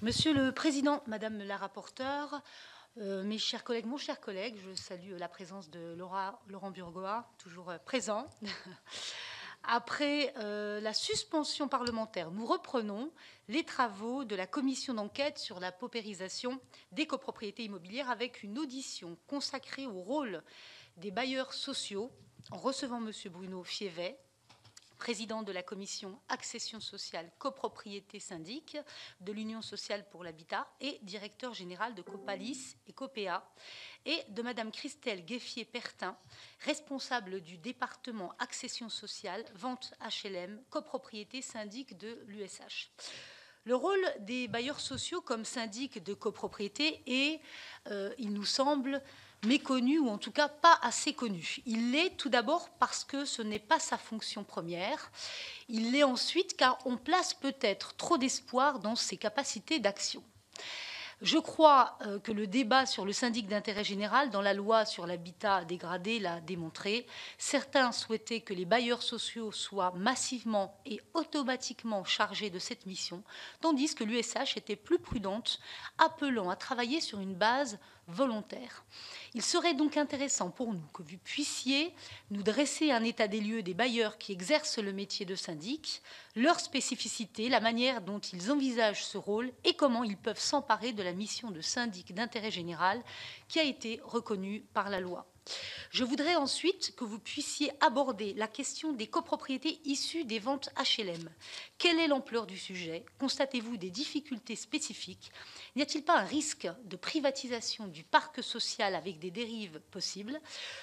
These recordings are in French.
Monsieur le Président, Madame la rapporteure, mes chers collègues, mon cher collègue, je salue la présence de Laurent Burgoa, toujours présent. Après la suspension parlementaire, nous reprenons les travaux de la commission d'enquête sur la paupérisation des copropriétés immobilières avec une audition consacrée au rôle des bailleurs sociaux en recevant Monsieur Bruno Fievet, président de la commission Accession sociale, copropriété syndic de l'Union sociale pour l'habitat et directeur général de Copalis et Copéa, et de Madame Christelle Gueffier-Pertin, responsable du département Accession sociale, vente HLM, copropriété syndic de l'USH. Le rôle des bailleurs sociaux comme syndic de copropriété est, il nous semble, méconnu ou en tout cas pas assez connu. Il l'est tout d'abord parce que ce n'est pas sa fonction première. Il l'est ensuite car on place peut-être trop d'espoir dans ses capacités d'action. Je crois que le débat sur le syndic d'intérêt général dans la loi sur l'habitat dégradé l'a démontré. Certains souhaitaient que les bailleurs sociaux soient massivement et automatiquement chargés de cette mission, tandis que l'USH était plus prudente, appelant à travailler sur une base volontaire. Il serait donc intéressant pour nous que vous puissiez nous dresser un état des lieux des bailleurs qui exercent le métier de syndic, leurs spécificités, la manière dont ils envisagent ce rôle et comment ils peuvent s'emparer de la mission de syndic d'intérêt général qui a été reconnue par la loi. Je voudrais ensuite que vous puissiez aborder la question des copropriétés issues des ventes HLM. Quelle est l'ampleur du sujet? Constatez-vous des difficultés spécifiques? N'y a-t-il pas un risque de privatisation du parc social avec des dérives possibles?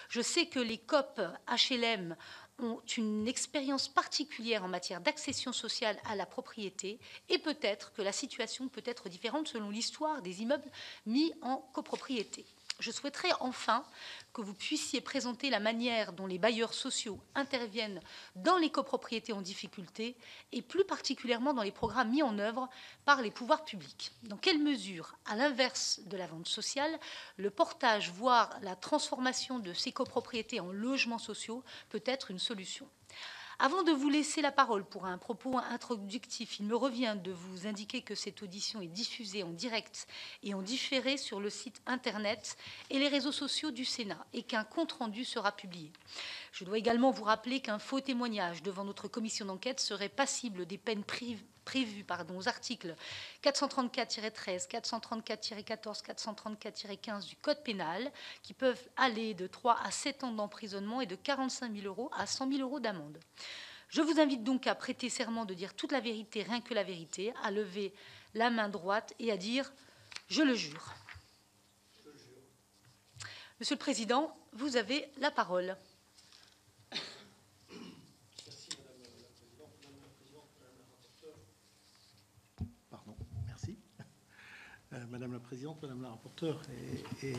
Je sais que les COP HLM ont une expérience particulière en matière d'accession sociale à la propriété et peut-être que la situation peut être différente selon l'histoire des immeubles mis en copropriété. Je souhaiterais enfin que vous puissiez présenter la manière dont les bailleurs sociaux interviennent dans les copropriétés en difficulté et plus particulièrement dans les programmes mis en œuvre par les pouvoirs publics. Dans quelle mesure, à l'inverse de la vente sociale, le portage, voire la transformation de ces copropriétés en logements sociaux peut être une solution? Avant de vous laisser la parole pour un propos introductif, il me revient de vous indiquer que cette audition est diffusée en direct et en différé sur le site Internet et les réseaux sociaux du Sénat et qu'un compte-rendu sera publié. Je dois également vous rappeler qu'un faux témoignage devant notre commission d'enquête serait passible des peines prévues aux articles 434-13, 434-14, 434-15 du Code pénal, qui peuvent aller de 3 à 7 ans d'emprisonnement et de 45 000 € à 100 000 € d'amende. Je vous invite donc à prêter serment de dire toute la vérité, rien que la vérité, à lever la main droite et à dire « Je le jure ». Monsieur le Président, vous avez la parole. Madame la Présidente, Madame la rapporteure et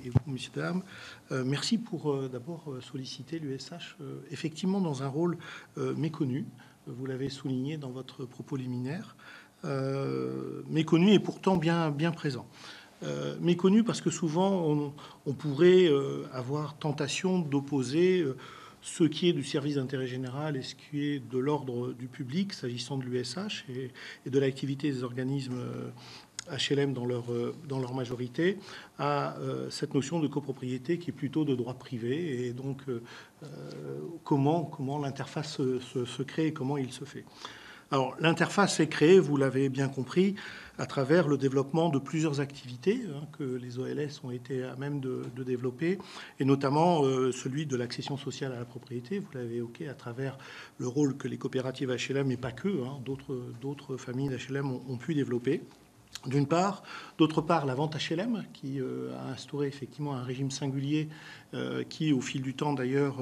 vous, Messieurs, Dames, merci pour d'abord solliciter l'USH, effectivement dans un rôle méconnu, vous l'avez souligné dans votre propos liminaire, méconnu et pourtant bien présent. Méconnu parce que souvent on pourrait avoir tentation d'opposer ce qui est du service d'intérêt général et ce qui est de l'ordre du public, s'agissant de l'USH et de l'activité des organismes HLM dans leur majorité, à cette notion de copropriété qui est plutôt de droit privé. Et donc, comment l'interface se crée et comment il se fait. Alors, l'interface est créée, vous l'avez bien compris, à travers le développement de plusieurs activités que les OLS ont été à même de développer, et notamment celui de l'accession sociale à la propriété. Vous l'avez évoqué à travers le rôle que les coopératives HLM, et pas que, d'autres familles d'HLM ont pu développer. D'une part, d'autre part, la vente HLM qui a instauré effectivement un régime singulier qui, au fil du temps d'ailleurs,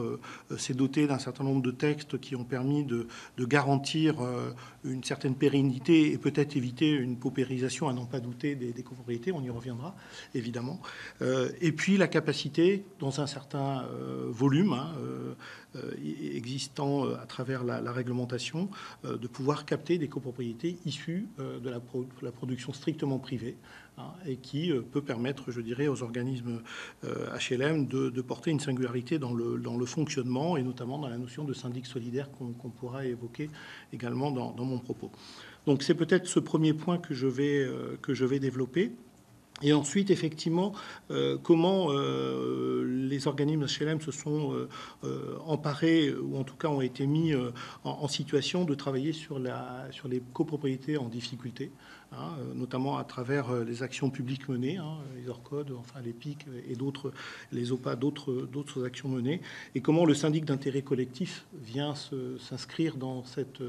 s'est doté d'un certain nombre de textes qui ont permis de garantir une certaine pérennité et peut-être éviter une paupérisation à n'en pas douter des copropriétés. On y reviendra évidemment. Et puis la capacité, dans un certain volume existant à travers la réglementation, de pouvoir capter des copropriétés issues de la production strictement privée, et qui peut permettre, je dirais, aux organismes HLM de porter une singularité dans le fonctionnement et notamment dans la notion de syndic solidaire qu'on pourra évoquer également dans mon propos. Donc c'est peut-être ce premier point que je vais développer. Et ensuite, effectivement, comment les organismes HLM se sont emparés, ou en tout cas ont été mis en situation de travailler sur les copropriétés en difficulté, hein, notamment à travers les actions publiques menées, hein, les ORCOD, enfin les PIC et d'autres, les OPA, d'autres actions menées, et comment le syndic d'intérêt collectif vient s'inscrire dans cette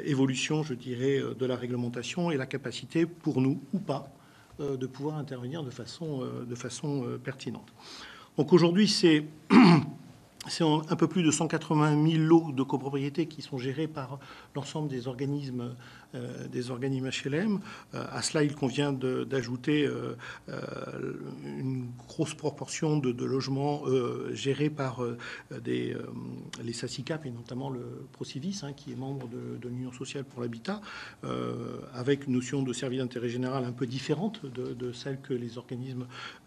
évolution, je dirais, de la réglementation et la capacité pour nous, ou pas, de pouvoir intervenir de façon pertinente. Donc aujourd'hui, c'est un peu plus de 180 000 lots de copropriétés qui sont gérés par l'ensemble des organismes HLM. À cela, il convient d'ajouter une grosse proportion de logements gérés par les SACICAP et notamment le Procivis, hein, qui est membre de l'Union sociale pour l'habitat, avec une notion de service d'intérêt général un peu différente de celle que les organismes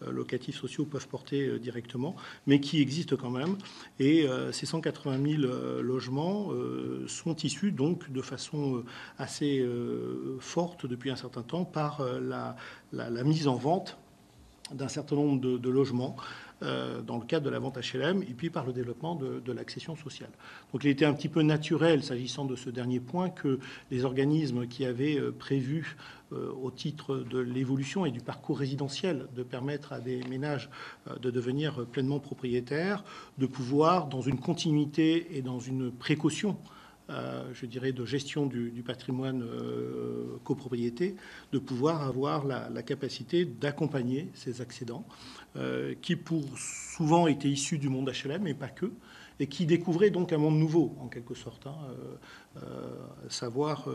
locatifs sociaux peuvent porter directement, mais qui existe quand même. Et ces 180 000 logements sont issus donc de façon assez forte depuis un certain temps par la mise en vente d'un certain nombre de logements dans le cadre de la vente HLM et puis par le développement de l'accession sociale. Donc il était un petit peu naturel, s'agissant de ce dernier point, que les organismes qui avaient prévu au titre de l'évolution et du parcours résidentiel de permettre à des ménages de devenir pleinement propriétaires, de pouvoir, dans une continuité et dans une précaution, je dirais, de gestion du patrimoine copropriété, de pouvoir avoir la capacité d'accompagner ces accédants qui, pour souvent, étaient issus du monde HLM, mais pas que, et qui découvraient donc un monde nouveau, en quelque sorte. Hein, savoir,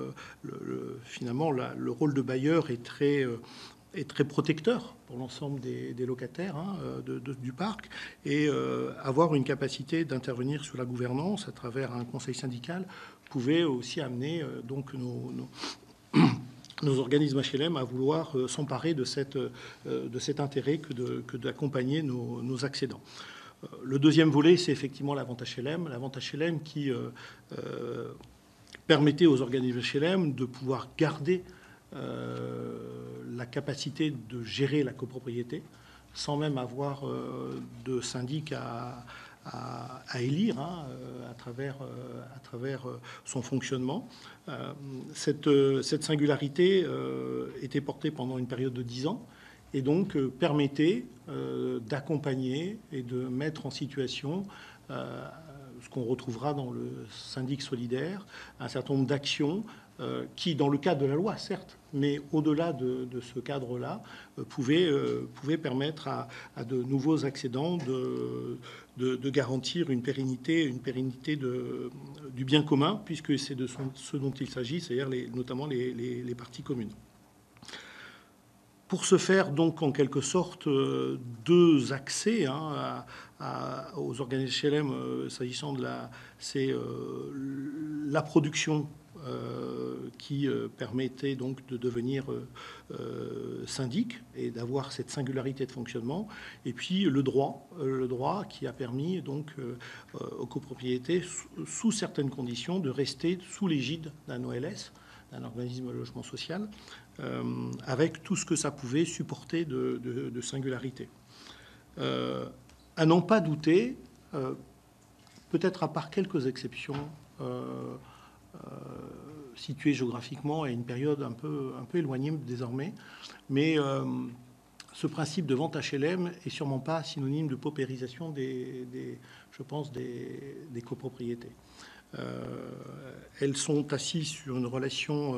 finalement, le rôle de bailleur est très protecteur pour l'ensemble des locataires, hein, du parc, et avoir une capacité d'intervenir sur la gouvernance à travers un conseil syndical pouvait aussi amener donc nos organismes HLM à vouloir s'emparer de cet intérêt que d'accompagner nos accédants. Le deuxième volet, c'est effectivement la vente HLM. La vente HLM qui permettait aux organismes HLM de pouvoir garder la capacité de gérer la copropriété sans même avoir de syndic à élire, hein, à travers son fonctionnement. Cette singularité était portée pendant une période de 10 ans et donc permettait d'accompagner et de mettre en situation ce qu'on retrouvera dans le syndic solidaire, un certain nombre d'actions qui, dans le cadre de la loi, certes, mais au-delà de ce cadre-là, pouvaient permettre à de nouveaux accédants de garantir une pérennité du bien commun, puisque c'est de ce dont il s'agit, c'est-à-dire notamment les parties communes. Pour ce faire, donc, en quelque sorte, deux accès, hein, aux organismes HLM, s'agissant de la production qui permettait donc de devenir syndic et d'avoir cette singularité de fonctionnement, et puis le droit qui a permis donc aux copropriétés, sous certaines conditions, de rester sous l'égide d'un OLS, d'un organisme de logement social, avec tout ce que ça pouvait supporter de singularité. À n'en pas douter, peut-être à part quelques exceptions situées géographiquement à une période un peu éloignée désormais, mais ce principe de vente HLM est sûrement pas synonyme de paupérisation je pense, des copropriétés. Elles sont assises sur une relation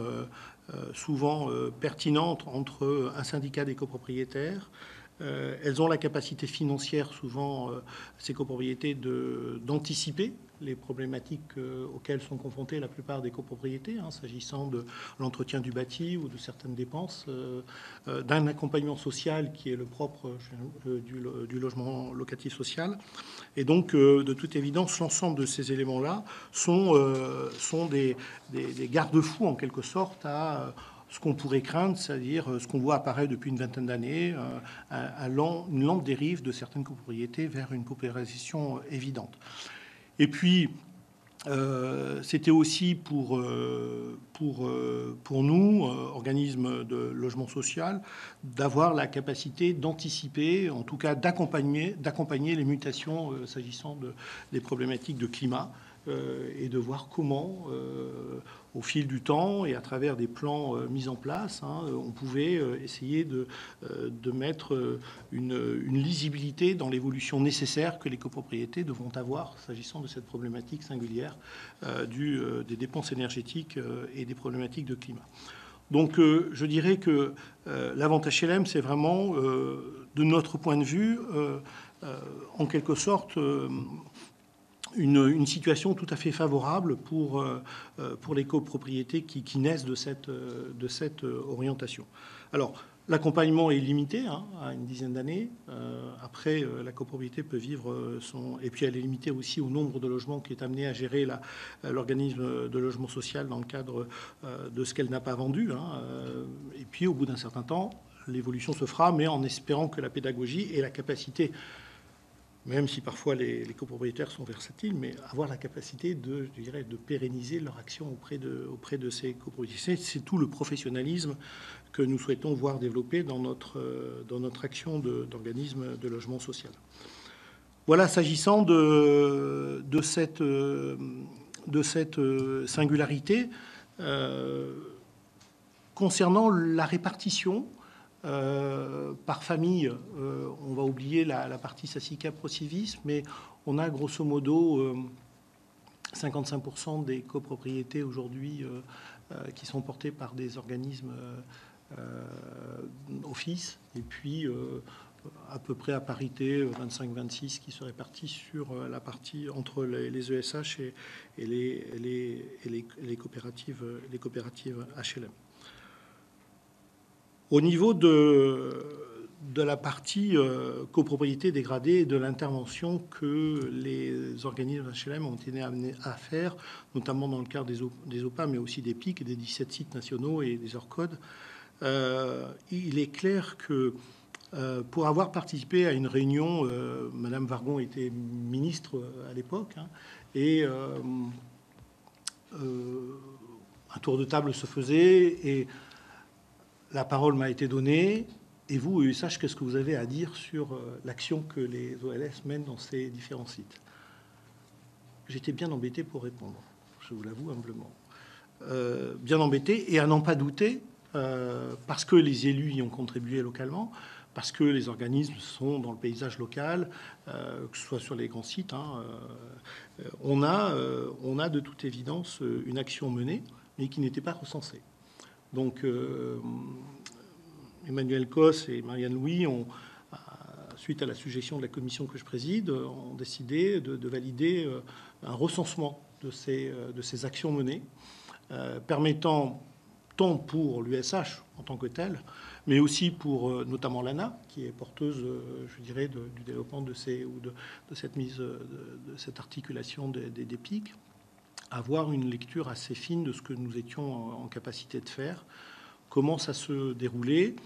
souvent pertinente entre un syndicat des copropriétaires. Elles ont la capacité financière, souvent, ces copropriétés, d'anticiper les problématiques auxquelles sont confrontées la plupart des copropriétés, hein, s'agissant de l'entretien du bâti ou de certaines dépenses, d'un accompagnement social qui est le propre du logement locatif social. Et donc, de toute évidence, l'ensemble de ces éléments-là sont des garde-fous, en quelque sorte, à ce qu'on pourrait craindre, c'est-à-dire ce qu'on voit apparaître depuis une vingtaine d'années, une lente dérive de certaines copropriétés vers une paupérisation évidente. Et puis, C'était aussi pour nous, organismes de logement social, d'avoir la capacité d'anticiper, en tout cas d'accompagner les mutations s'agissant des problématiques de climat, et de voir comment, au fil du temps et à travers des plans mis en place, on pouvait essayer de mettre une lisibilité dans l'évolution nécessaire que les copropriétés devront avoir s'agissant de cette problématique singulière des dépenses énergétiques et des problématiques de climat. Donc je dirais que l'avantage HLM, c'est vraiment, de notre point de vue, en quelque sorte, une situation tout à fait favorable pour les copropriétés qui naissent de cette orientation. Alors, l'accompagnement est limité à une dizaine d'années. Après, la copropriété peut vivre son... Et puis, elle est limitée aussi au nombre de logements qui est amené à gérer l'organisme de logement social dans le cadre de ce qu'elle n'a pas vendu. Et puis, au bout d'un certain temps, l'évolution se fera, mais en espérant que la pédagogie et la capacité, même si parfois les copropriétaires sont versatiles, mais avoir la capacité de pérenniser leur action auprès de ces copropriétés. C'est tout le professionnalisme que nous souhaitons voir développer dans notre action d'organisme de logement social. Voilà, s'agissant de cette singularité, concernant la répartition, par famille, on va oublier la partie SACICA Procivis, mais on a grosso modo 55% des copropriétés aujourd'hui qui sont portées par des organismes office, et puis à peu près à parité 25-26 qui se répartissent sur la partie entre les ESH et les coopératives HLM. Au niveau de la partie copropriété dégradée et de l'intervention que les organismes HLM ont été amenés à faire, notamment dans le cadre des OPA, mais aussi des PIC, des 17 sites nationaux et des ORCOD, il est clair que pour avoir participé à une réunion, Madame Wargon était ministre à l'époque, et un tour de table se faisait, et la parole m'a été donnée. Et vous, USH, qu'est-ce que vous avez à dire sur l'action que les OLS mènent dans ces différents sites? J'étais bien embêté pour répondre, je vous l'avoue humblement. Bien embêté, et à n'en pas douter, parce que les élus y ont contribué localement, parce que les organismes sont dans le paysage local, que ce soit sur les grands sites. On a de toute évidence une action menée, mais qui n'était pas recensée. Donc, Emmanuel Cos et Marianne Louis ont, suite à la suggestion de la commission que je préside, ont décidé de valider un recensement de ces actions menées, permettant tant pour l'USH en tant que tel, mais aussi pour notamment l'ANA, qui est porteuse, je dirais, du développement de cette articulation des PIC, avoir une lecture assez fine de ce que nous étions en capacité de faire, comment ça se déroulait.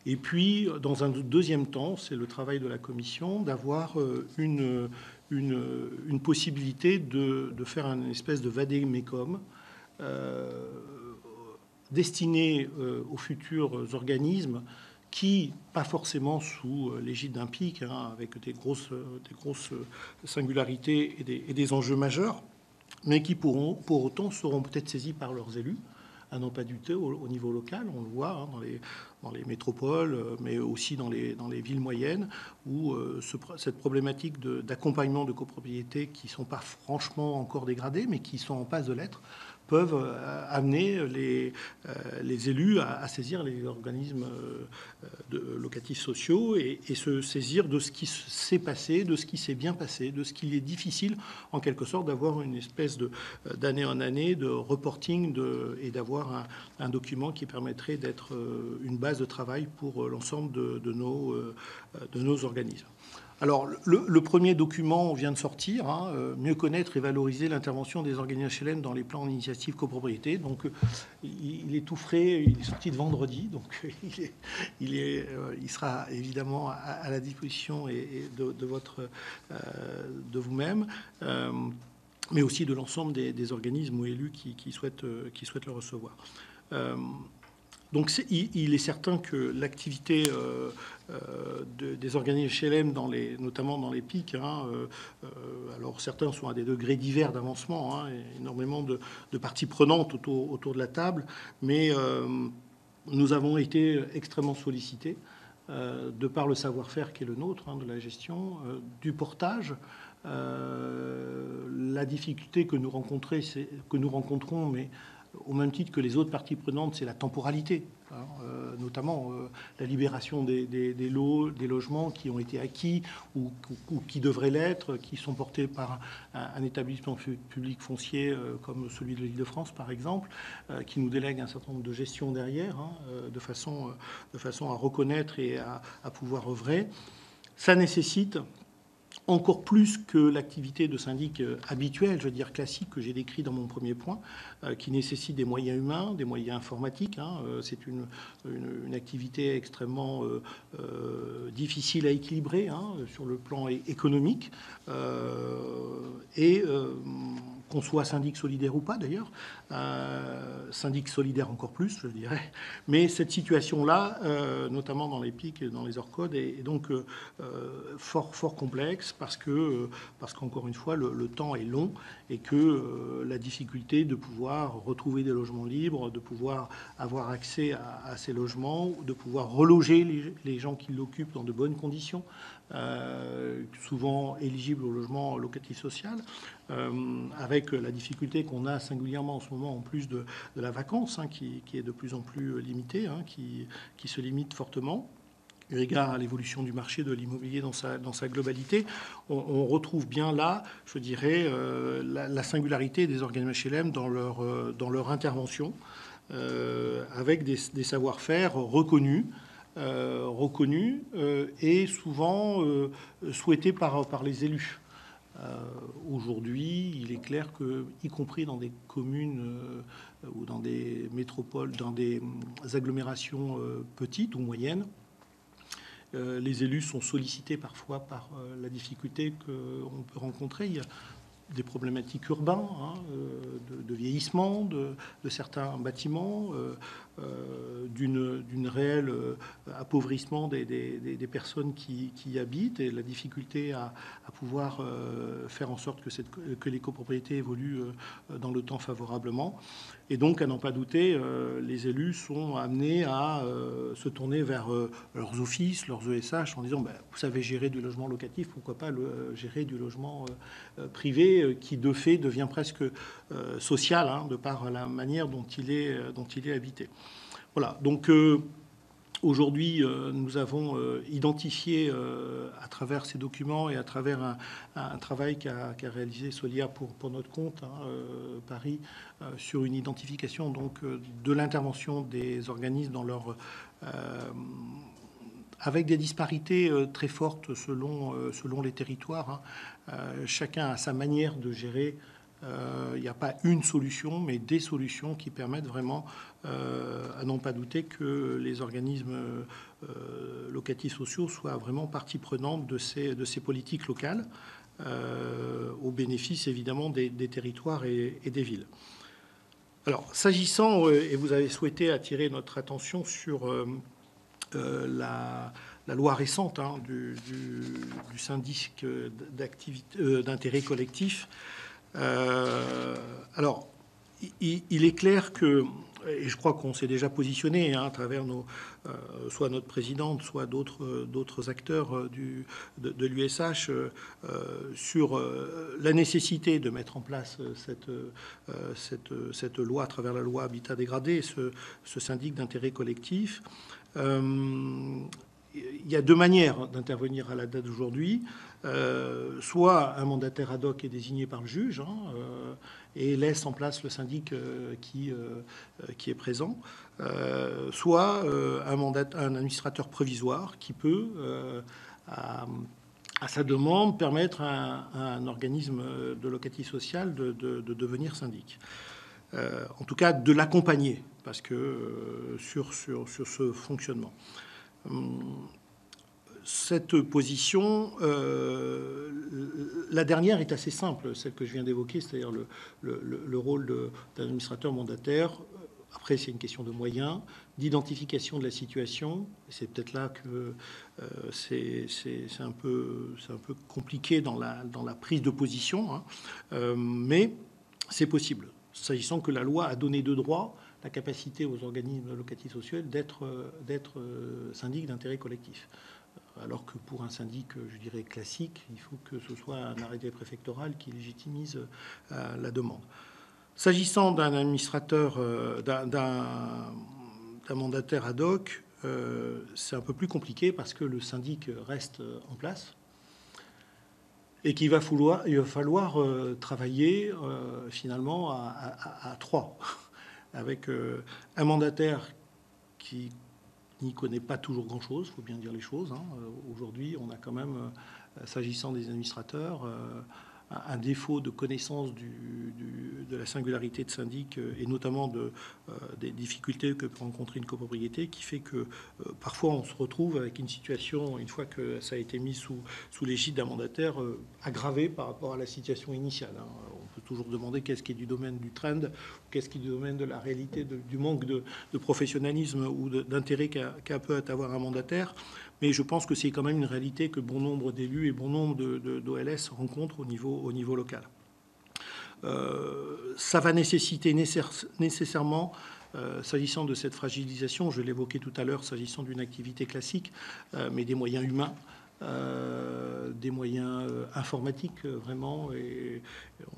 Et puis, dans un deuxième temps, c'est le travail de la commission d'avoir une possibilité de faire une espèce de vadémécum destiné aux futurs organismes qui, pas forcément sous l'égide d'un PIC, avec des grosses singularités et des enjeux majeurs, mais qui pour autant seront peut-être saisis par leurs élus, à n'en pas douter au niveau local. On le voit dans les métropoles, mais aussi dans les villes moyennes, où cette problématique d'accompagnement de copropriétés qui ne sont pas franchement encore dégradées, mais qui sont en passe de l'être, peuvent amener les élus à saisir les organismes locatifs sociaux et se saisir de ce qui s'est passé, de ce qui s'est bien passé, de ce qu'il est difficile, en quelque sorte, d'avoir une espèce d'année en année de reporting et d'avoir un document qui permettrait d'être une base de travail pour l'ensemble de nos organismes. Alors, le premier document vient de sortir, mieux connaître et valoriser l'intervention des organismes HLM dans les plans d'initiative copropriété. Donc, il est tout frais, il est sorti de vendredi, donc il sera évidemment à la disposition de vous-même. mais aussi de l'ensemble des organismes ou élus qui souhaitent le recevoir. Donc il est certain que l'activité des organismes HLM, notamment dans les pics, alors certains sont à des degrés divers d'avancement, énormément de parties prenantes autour de la table, mais nous avons été extrêmement sollicités de par le savoir-faire qui est le nôtre, de la gestion, du portage. La difficulté que nous rencontrons, mais au même titre que les autres parties prenantes, c'est la temporalité, notamment la libération des logements qui ont été acquis ou qui devraient l'être, qui sont portés par un établissement public foncier comme celui de l'Île-de-France, par exemple, qui nous délègue un certain nombre de gestions derrière, de façon à reconnaître et à pouvoir œuvrer. Ça nécessite encore plus que l'activité de syndic habituelle, je veux dire classique, que j'ai décrit dans mon premier point, qui nécessite des moyens humains, des moyens informatiques. C'est une activité extrêmement difficile à équilibrer sur le plan économique. Qu'on soit syndic solidaire ou pas d'ailleurs, syndic solidaire encore plus, je dirais. Mais cette situation-là, notamment dans les pics et dans les ORCOD, est donc fort complexe parce qu'encore une fois, le temps est long et que la difficulté de pouvoir retrouver des logements libres, de pouvoir avoir accès à ces logements, de pouvoir reloger les gens qui l'occupent dans de bonnes conditions, souvent éligibles au logement locatif social, avec la difficulté qu'on a singulièrement en ce moment, en plus de la vacance, qui est de plus en plus limitée, qui se limite fortement. Eu égard à l'évolution du marché de l'immobilier dans sa globalité, on retrouve bien là, je dirais, la singularité des organismes HLM dans leur intervention, avec des savoir-faire reconnus, et souvent souhaités par les élus. Aujourd'hui, il est clair que, y compris dans des communes ou dans des métropoles, dans des agglomérations petites ou moyennes, les élus sont sollicités parfois par la difficulté qu'on peut rencontrer. Il y a des problématiques urbaines, de vieillissement de certains bâtiments, d'une réelle appauvrissement des personnes qui y habitent et la difficulté à pouvoir faire en sorte que les copropriétés évoluent dans le temps favorablement. Et donc, à n'en pas douter, les élus sont amenés à se tourner vers leurs offices, leurs ESH, en disant vous savez gérer du logement locatif, pourquoi pas gérer du logement privé qui, de fait, devient presque social, de par la manière dont il est habité. Voilà, donc aujourd'hui, nous avons identifié à travers ces documents et à travers un travail qu'a réalisé Solia pour notre compte, Paris, sur une identification donc, de l'intervention des organismes dans leur... avec des disparités très fortes selon les territoires. Chacun a sa manière de gérer. Il n'y a pas une solution, mais des solutions qui permettent vraiment, à n'en pas douter, que les organismes locatifs sociaux soient vraiment partie prenante de ces politiques locales, au bénéfice évidemment des territoires et des villes. Alors, s'agissant, et vous avez souhaité attirer notre attention sur la loi récente du syndic d'intérêt collectif, alors, il est clair que, et je crois qu'on s'est déjà positionné à travers soit notre présidente, soit d'autres acteurs de l'USH sur la nécessité de mettre en place cette loi à travers la loi Habitat dégradé, ce syndic d'intérêt collectif. Il y a deux manières d'intervenir à la date d'aujourd'hui. Soit un mandataire ad hoc est désigné par le juge et laisse en place le syndic qui est présent, soit un administrateur provisoire qui peut, à sa demande, permettre à un organisme de locatif social de devenir syndic. En tout cas, de l'accompagner, parce que sur ce fonctionnement. cette position, la dernière est assez simple, celle que je viens d'évoquer, c'est-à-dire le rôle d'un administrateur mandataire. Après, c'est une question de moyens, d'identification de la situation. C'est peut-être là que c'est un peu compliqué dans la prise de position, hein. Mais c'est possible. S'agissant que la loi a donné de droit la capacité aux organismes locatifs sociaux d'être syndic d'intérêt collectif. Alors que pour un syndic, je dirais, classique, il faut que ce soit un arrêté préfectoral qui légitimise la demande. S'agissant d'un administrateur, d'un mandataire ad hoc, c'est un peu plus compliqué parce que le syndic reste en place et qu'il va falloir travailler finalement à trois, avec un mandataire qui n'y connaît pas toujours grand-chose, il faut bien dire les choses, hein. Aujourd'hui, on a quand même, s'agissant des administrateurs, un défaut de connaissance de la singularité de syndic et notamment des difficultés que peut rencontrer une copropriété qui fait que parfois on se retrouve avec une situation, une fois que ça a été mis sous l'égide d'un mandataire, aggravée par rapport à la situation initiale, hein. On peut toujours demander qu'est-ce qui est du domaine du trend, qu'est-ce qui est du domaine de la réalité, du manque de professionnalisme ou d'intérêt qu'a peut avoir un mandataire. Mais je pense que c'est quand même une réalité que bon nombre d'élus et bon nombre d'OLS rencontrent au niveau local. Ça va nécessiter nécessairement, s'agissant de cette fragilisation, je l'évoquais tout à l'heure, s'agissant d'une activité classique, mais des moyens humains, des moyens informatiques, vraiment. Et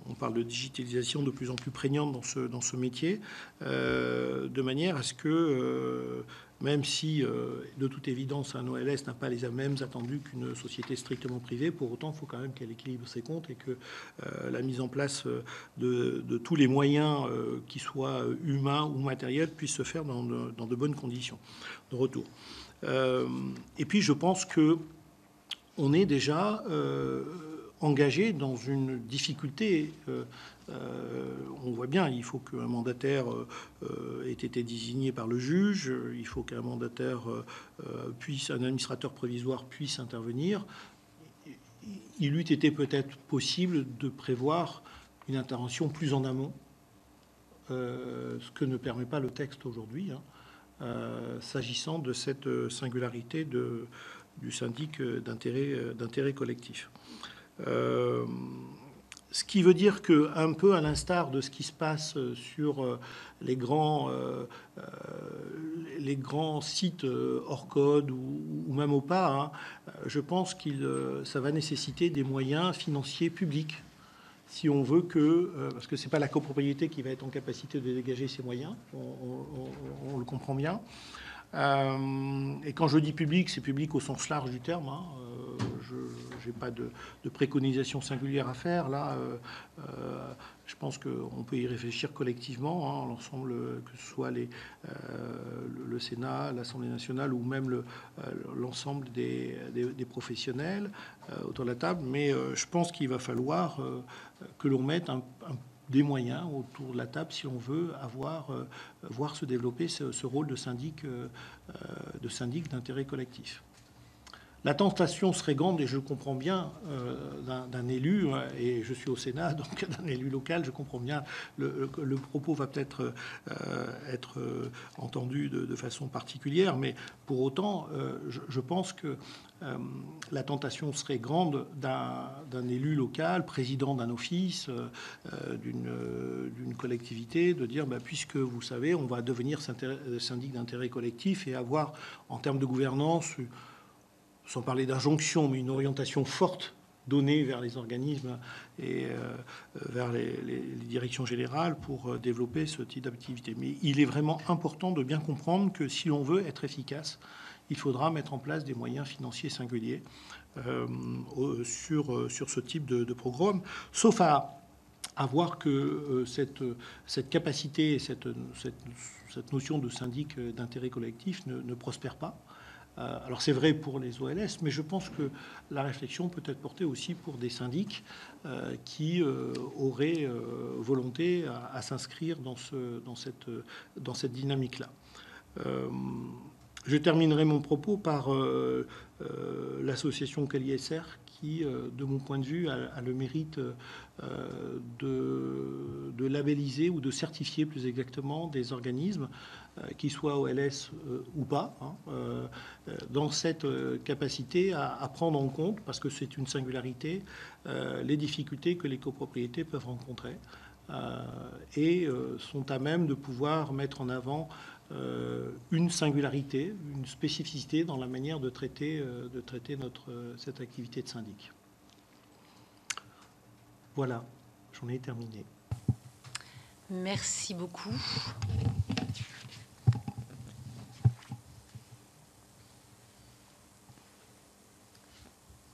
on parle de digitalisation de plus en plus prégnante dans ce métier, de manière à ce que... même si, de toute évidence, un OLS n'a pas les mêmes attendus qu'une société strictement privée, pour autant, il faut quand même qu'elle équilibre ses comptes et que la mise en place de tous les moyens, qui soient humains ou matériels, puisse se faire dans de bonnes conditions de retour. Et puis, je pense que on est déjà engagé dans une difficulté. On voit bien, il faut qu'un mandataire ait été désigné par le juge, il faut qu'un mandataire un administrateur provisoire puisse intervenir. Il eût été peut-être possible de prévoir une intervention plus en amont, ce que ne permet pas le texte aujourd'hui, hein, s'agissant de cette singularité du syndic d'intérêt collectif. Ce qui veut dire que, un peu à l'instar de ce qui se passe sur les grands sites hors code ou même au pas, hein, je pense que ça va nécessiter des moyens financiers publics. Si on veut que... parce que ce n'est pas la copropriété qui va être en capacité de dégager ces moyens, on le comprend bien. Et quand je dis public, c'est public au sens large du terme, hein. Je n'ai pas de préconisation singulière à faire. Là, je pense qu'on peut y réfléchir collectivement, hein, l'ensemble, que ce soit le Sénat, l'Assemblée nationale ou même l'ensemble des professionnels autour de la table. Mais je pense qu'il va falloir que l'on mette des moyens autour de la table si on veut voir se développer ce rôle de syndic d'intérêt collectif. La tentation serait grande, et je comprends bien, d'un élu, et je suis au Sénat, donc d'un élu local, je comprends bien, le propos va peut-être être entendu de façon particulière, mais pour autant, je pense que la tentation serait grande d'un élu local, président d'un office, d'une collectivité, de dire, puisque vous savez, on va devenir syndic d'intérêt collectif et avoir, en termes de gouvernance, sans parler d'injonction, mais une orientation forte donnée vers les organismes et vers les directions générales pour développer ce type d'activité. Mais il est vraiment important de bien comprendre que si l'on veut être efficace, il faudra mettre en place des moyens financiers singuliers sur ce type de programme, sauf à voir que cette capacité, cette notion de syndic d'intérêt collectif ne prospère pas. Alors c'est vrai pour les OLS, mais je pense que la réflexion peut être portée aussi pour des syndics qui auraient volonté à s'inscrire dans cette dynamique-là. Je terminerai mon propos par l'association Caliesser qui, de mon point de vue, a le mérite de labelliser ou de certifier plus exactement des organismes, qu'ils soient OLS ou pas, dans cette capacité à prendre en compte, parce que c'est une singularité, les difficultés que les copropriétés peuvent rencontrer et sont à même de pouvoir mettre en avant une singularité, une spécificité dans la manière de traiter cette activité de syndic. Voilà, j'en ai terminé. Merci beaucoup.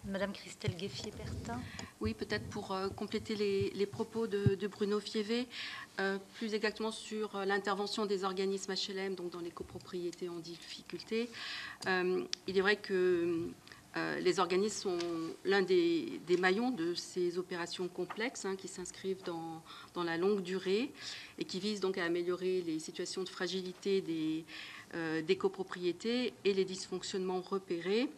Madame Christelle Gueffier-Pertin. Oui, peut-être pour compléter les propos de Bruno Fievé, plus exactement sur l'intervention des organismes HLM, donc dans les copropriétés en difficulté. Il est vrai que les organismes sont l'un des maillons de ces opérations complexes qui s'inscrivent dans la longue durée et qui visent donc à améliorer les situations de fragilité des copropriétés et les dysfonctionnements repérés.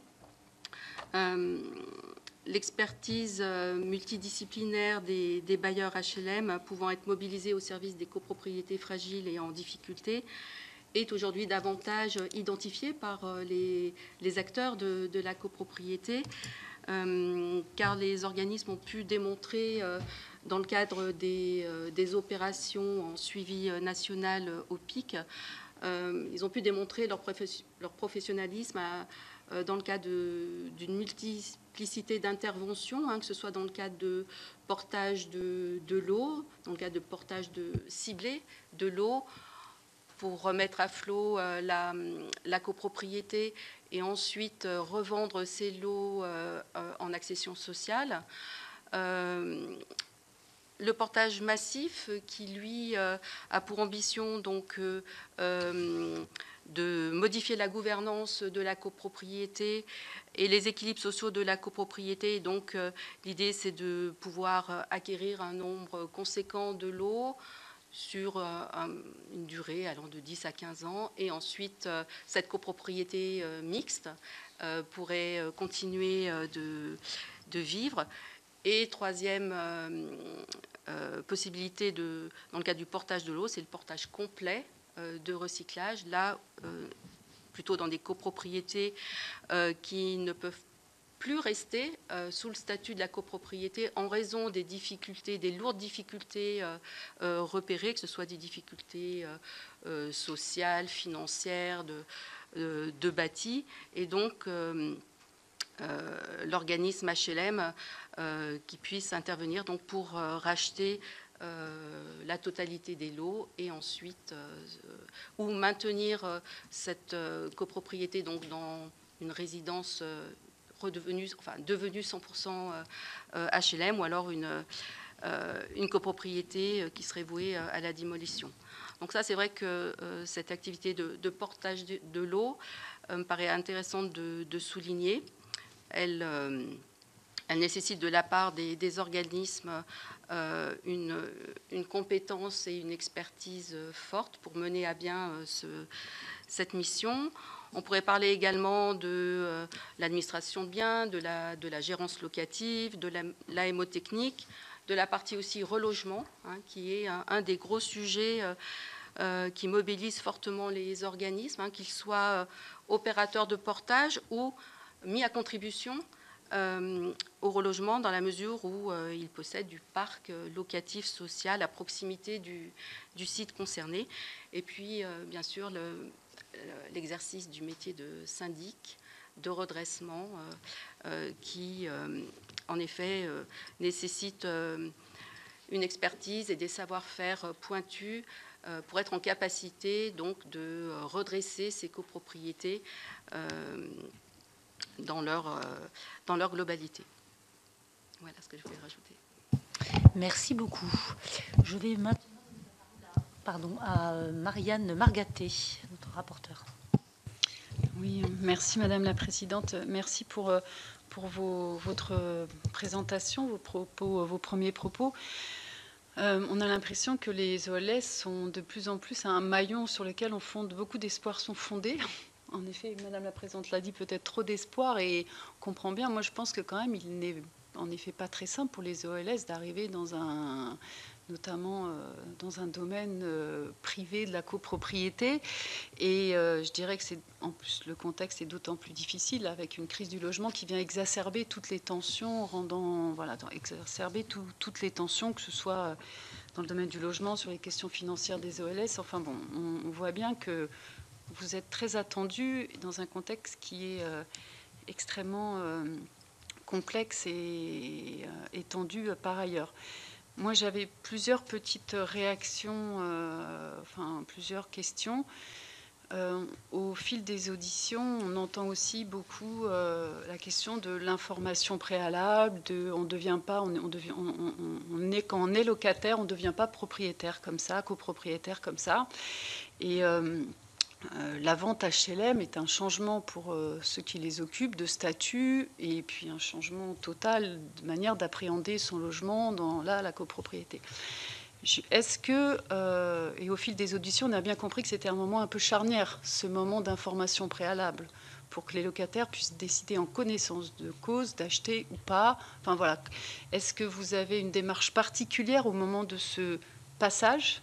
L'expertise multidisciplinaire des bailleurs HLM pouvant être mobilisée au service des copropriétés fragiles et en difficulté est aujourd'hui davantage identifiée par les acteurs de la copropriété, car les organismes ont pu démontrer dans le cadre des opérations en suivi national au PIC, ils ont pu démontrer leur professionnalisme dans le cadre d'une multiplicité d'interventions, que ce soit dans le cadre de portage de l'eau, dans le cadre de portage ciblé de l'eau, pour remettre à flot la copropriété et ensuite revendre ces lots en accession sociale. Le portage massif qui, lui, a pour ambition donc de modifier la gouvernance de la copropriété et les équilibres sociaux de la copropriété. Donc, l'idée, c'est de pouvoir acquérir un nombre conséquent de lots sur une durée allant de 10 à 15 ans. Et ensuite, cette copropriété mixte pourrait continuer de vivre. Et troisième possibilité dans le cadre du portage de l'eau, c'est le portage complet de recyclage, là plutôt dans des copropriétés qui ne peuvent plus rester sous le statut de la copropriété en raison des difficultés, des lourdes difficultés repérées, que ce soit des difficultés sociales, financières, de bâti. Et donc, l'organisme HLM qui puisse intervenir donc, pour racheter la totalité des lots et ensuite ou maintenir cette copropriété donc, dans une résidence devenue 100% HLM ou alors une copropriété qui serait vouée à la démolition. Donc ça, c'est vrai que cette activité de portage de l'eau me paraît intéressante de souligner. Elle nécessite de la part des organismes une compétence et une expertise forte pour mener à bien cette mission. On pourrait parler également de l'administration de biens, de la gérance locative, de la hémotechnique, de la partie aussi relogement, qui est un des gros sujets qui mobilise fortement les organismes, qu'ils soient opérateurs de portage ou mis à contribution au relogement dans la mesure où ils possèdent du parc locatif social à proximité du site concerné. Et puis, bien sûr, l'exercice du métier de syndic, de redressement, qui, en effet, nécessite une expertise et des savoir-faire pointus pour être en capacité donc, de redresser ces copropriétés dans leur globalité. Voilà ce que je voulais rajouter. Merci beaucoup. Je vais maintenant à Marianne Margaté, notre rapporteure. Oui, merci Madame la Présidente. Merci pour votre présentation, vos premiers propos. On a l'impression que les OLS sont de plus en plus un maillon sur lequel beaucoup d'espoirs sont fondés en effet, Madame la Présidente l'a dit, peut-être trop d'espoir, et on comprend bien. Moi, je pense que quand même, il n'est en effet pas très simple pour les OLS d'arriver notamment dans un domaine privé de la copropriété. Et je dirais que en plus, le contexte est d'autant plus difficile avec une crise du logement qui vient exacerber toutes les tensions, exacerber toutes les tensions, que ce soit dans le domaine du logement, sur les questions financières des OLS. Enfin bon, on voit bien que vous êtes très attendu dans un contexte qui est extrêmement complexe et tendu par ailleurs. Moi, j'avais plusieurs petites réactions, plusieurs questions. Au fil des auditions, on entend aussi beaucoup la question de l'information préalable, quand on est locataire, on ne devient pas propriétaire comme ça, copropriétaire comme ça. Et la vente HLM est un changement pour ceux qui les occupent de statut, et puis un changement total de manière d'appréhender son logement dans la copropriété. Est-ce que, et au fil des auditions, on a bien compris que c'était un moment un peu charnière, ce moment d'information préalable, pour que les locataires puissent décider en connaissance de cause d'acheter ou pas. Enfin voilà. Est-ce que vous avez une démarche particulière au moment de ce passage ?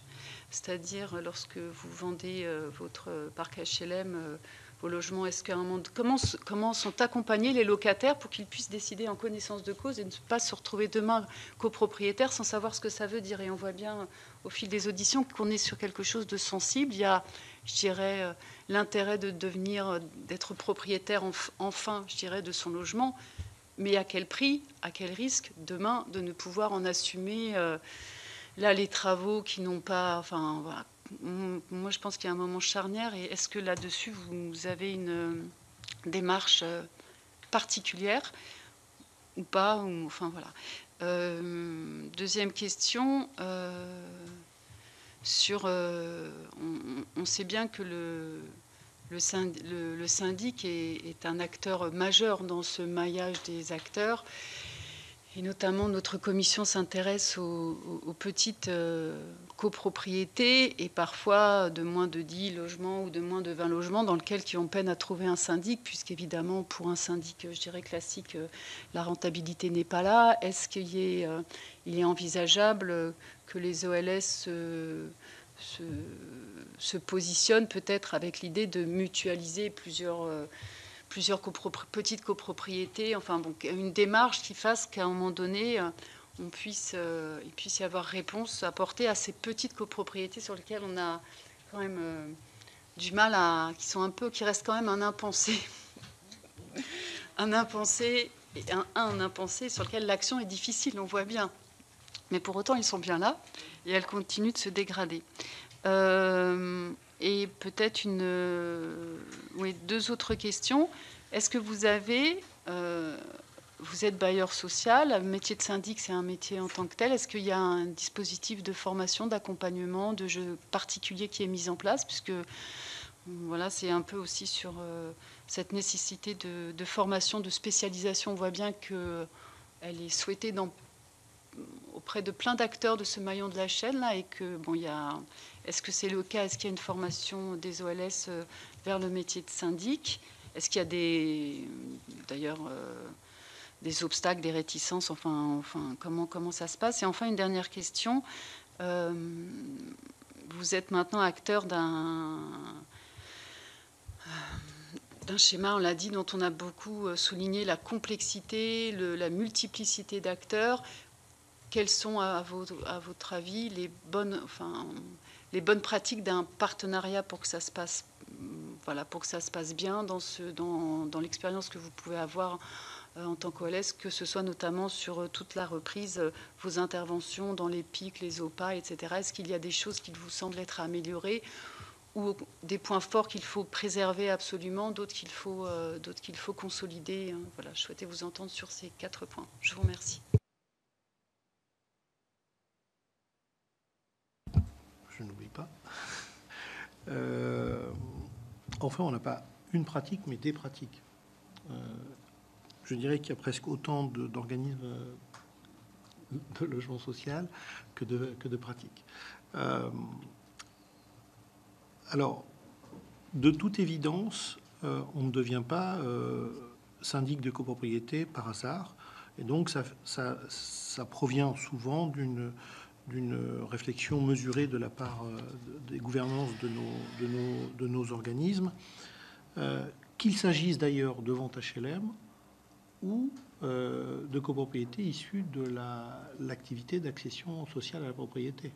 C'est-à-dire, lorsque vous vendez votre parc HLM, vos logements, est-ce qu'à un moment, comment sont accompagnés les locataires pour qu'ils puissent décider en connaissance de cause et ne pas se retrouver demain copropriétaires sans savoir ce que ça veut dire? Et on voit bien au fil des auditions qu'on est sur quelque chose de sensible. Il y a, je dirais, l'intérêt d'être propriétaire enfin, je dirais, de son logement, mais à quel prix, à quel risque demain de ne pouvoir en assumer là, les travaux qui n'ont pas... Enfin, voilà. Moi, je pense qu'il y a un moment charnière. Et est-ce que là-dessus, vous avez une démarche particulière ou pas enfin, voilà. Deuxième question. On sait bien que le syndic est un acteur majeur dans ce maillage des acteurs. Et notamment, notre commission s'intéresse aux petites copropriétés et parfois de moins de 10 logements ou de moins de 20 logements dans lesquels on peine à trouver un syndic, puisqu'évidemment, pour un syndic, je dirais, classique, la rentabilité n'est pas là. Est-ce qu'il est envisageable que les OLS se positionnent peut-être avec l'idée de mutualiser plusieurs petites copropriétés, enfin bon, une démarche qui fasse qu'à un moment donné, il puisse y avoir réponse apportée à ces petites copropriétés sur lesquelles on a quand même du mal qui restent quand même un impensé, un impensé sur lequel l'action est difficile, on voit bien. Mais pour autant, ils sont bien là et elles continuent de se dégrader. Et peut-être deux autres questions. Est-ce que vous êtes bailleur social, le métier de syndic, c'est un métier en tant que tel. Est-ce qu'il y a un dispositif de formation, d'accompagnement, de jeu particulier qui est mis en place? Puisque voilà, c'est un peu aussi sur cette nécessité de formation, de spécialisation. On voit bien qu'elle est souhaitée auprès de plein d'acteurs de ce maillon de la chaîne là, et que bon, est-ce que c'est le cas? Est-ce qu'il y a une formation des OLS vers le métier de syndic? Est-ce qu'il y a d'ailleurs des obstacles, des réticences? Enfin, comment ça se passe? Et enfin, une dernière question. Vous êtes maintenant acteur d'un schéma, on l'a dit, dont on a beaucoup souligné la complexité, la multiplicité d'acteurs. Quelles sont, à votre avis, les bonnes pratiques d'un partenariat pour que ça se passe, bien dans l'expérience que vous pouvez avoir en tant qu'OLS, que ce soit notamment sur toute la reprise, vos interventions dans les PIC, les OPA, etc. Est-ce qu'il y a des choses qui vous semblent être améliorées ou des points forts qu'il faut préserver absolument, d'autres qu'il faut consolider? Voilà, je souhaitais vous entendre sur ces 4 points. Je vous remercie. Je n'oublie pas. Enfin, on n'a pas une pratique, mais des pratiques. Je dirais qu'il y a presque autant d'organismes de logement social que de pratiques. Alors, de toute évidence, on ne devient pas syndic de copropriété par hasard. Et donc, ça provient souvent d'une réflexion mesurée de la part des gouvernances de nos organismes, qu'il s'agisse d'ailleurs de vente HLM ou de copropriété issue de l'activité d'accession sociale à la propriété.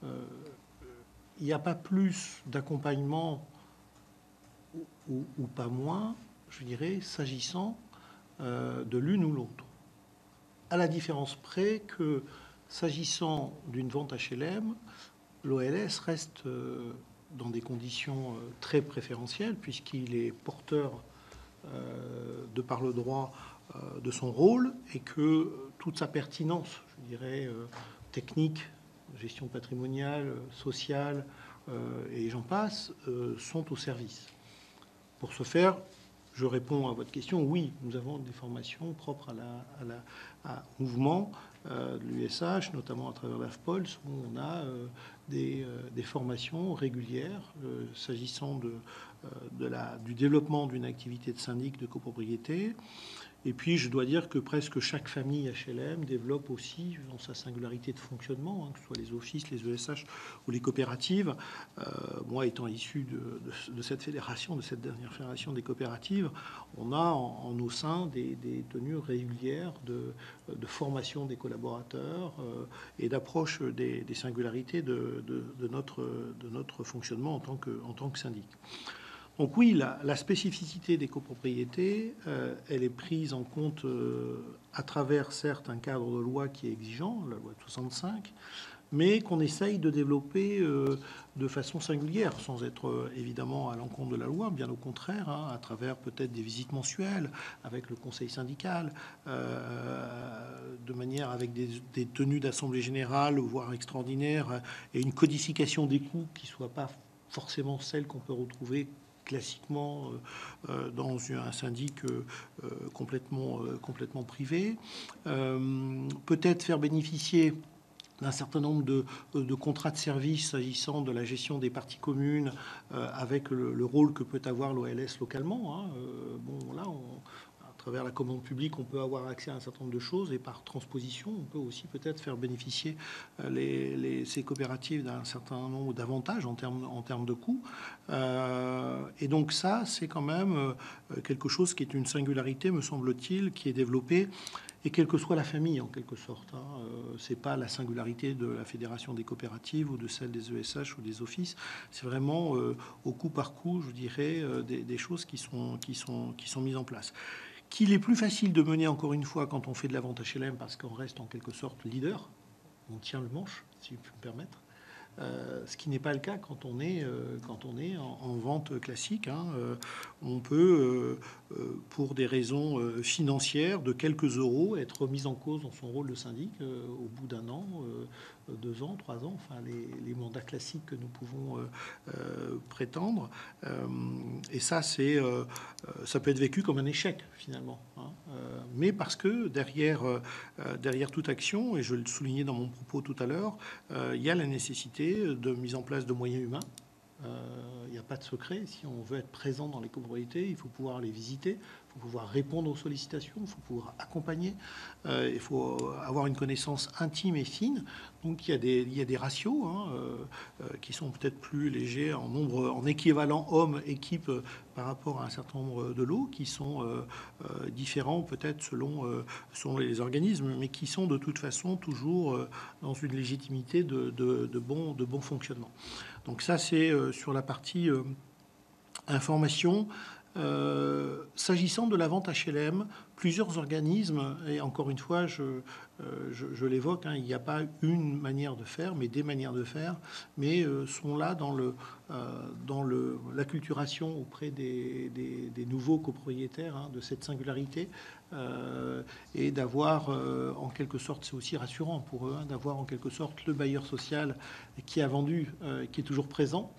Il n'y a pas plus d'accompagnement ou pas moins, je dirais, s'agissant de l'une ou l'autre. À la différence près que, s'agissant d'une vente HLM, l'OLS reste dans des conditions très préférentielles, puisqu'il est porteur, de par le droit, de son rôle, et que toute sa pertinence, je dirais, technique, gestion patrimoniale, sociale, et j'en passe, sont au service. Pour ce faire, je réponds à votre question. Oui, nous avons des formations propres au mouvement de l'USH, notamment à travers l'AFPOLS, où on a des formations régulières s'agissant du développement d'une activité de syndic de copropriété. Et puis, je dois dire que presque chaque famille HLM développe aussi, dans sa singularité de fonctionnement, que ce soit les offices, les ESH ou les coopératives. Moi, étant issu de cette fédération, de cette dernière fédération des coopératives, on a en nos seins des tenues régulières de formation des collaborateurs et d'approche des singularités de notre fonctionnement en tant que syndic. Donc oui, la spécificité des copropriétés, elle est prise en compte à travers, certes, un cadre de loi qui est exigeant, la loi de 65, mais qu'on essaye de développer de façon singulière, sans être évidemment à l'encontre de la loi, bien au contraire, à travers peut-être des visites mensuelles avec le conseil syndical, de manière avec des tenues d'assemblée générale, voire extraordinaires, et une codification des coûts qui ne soit pas forcément celle qu'on peut retrouver classiquement dans un syndic complètement privé. Peut-être faire bénéficier d'un certain nombre de contrats de service s'agissant de la gestion des parties communes avec le rôle que peut avoir l'OLS localement. Bon, là, à travers la commande publique, on peut avoir accès à un certain nombre de choses et par transposition, on peut aussi peut-être faire bénéficier ces coopératives d'un certain nombre d'avantages en termes de coûts. Et donc ça, c'est quand même quelque chose qui est une singularité, me semble-t-il, qui est développée, et quelle que soit la famille, en quelque sorte. C'est pas la singularité de la Fédération des coopératives ou de celle des ESH ou des offices. C'est vraiment au coup par coup, je dirais, des choses qui sont mises en place. Qu'il est plus facile de mener, encore une fois, quand on fait de la vente HLM, parce qu'on reste en quelque sorte leader, on tient le manche, si je puis me permettre, ce qui n'est pas le cas quand on est en vente classique. On peut, pour des raisons financières, de quelques euros, être mis en cause dans son rôle de syndic au bout d'un an, 2 ans, 3 ans, enfin les mandats classiques que nous pouvons prétendre. Et ça, ça peut être vécu comme un échec, finalement. Mais parce que derrière toute action, et je le soulignais dans mon propos tout à l'heure, il y a la nécessité de mise en place de moyens humains. Il n'y a pas de secret. Si on veut être présent dans les copropriétés, il faut pouvoir les visiter, il faut pouvoir répondre aux sollicitations, il faut pouvoir accompagner, il faut avoir une connaissance intime et fine. Donc il y a des ratios qui sont peut-être plus légers en nombre, en équivalent homme-équipe par rapport à un certain nombre de lots qui sont différents peut-être selon les organismes, mais qui sont de toute façon toujours dans une légitimité de bon fonctionnement. Donc ça, c'est sur la partie information. S'agissant de la vente HLM, plusieurs organismes, et encore une fois, je l'évoque, il n'y a pas une manière de faire, mais des manières de faire, mais sont là dans l'acculturation auprès des nouveaux copropriétaires de cette singularité, et d'avoir en quelque sorte, c'est aussi rassurant pour eux, d'avoir en quelque sorte le bailleur social qui a vendu, qui est toujours présent.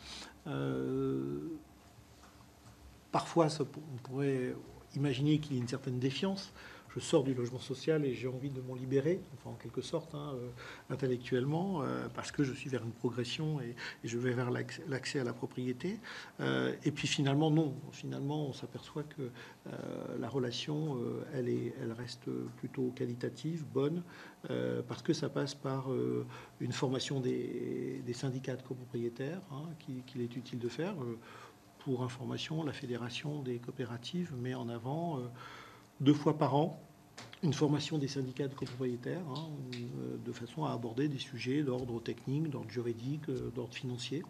Parfois, on pourrait imaginer qu'il y ait une certaine défiance. je sors du logement social et j'ai envie de m'en libérer, enfin en quelque sorte, intellectuellement, parce que je suis vers une progression et je vais vers l'accès à la propriété. Et puis finalement, non. Finalement, on s'aperçoit que la relation, elle reste plutôt qualitative, bonne, parce que ça passe par une formation des syndicats de copropriétaires, qu'il est utile de faire. Pour information, la Fédération des coopératives met en avant 2 fois par an une formation des syndicats de copropriétaires, de façon à aborder des sujets d'ordre technique, d'ordre juridique, d'ordre financier,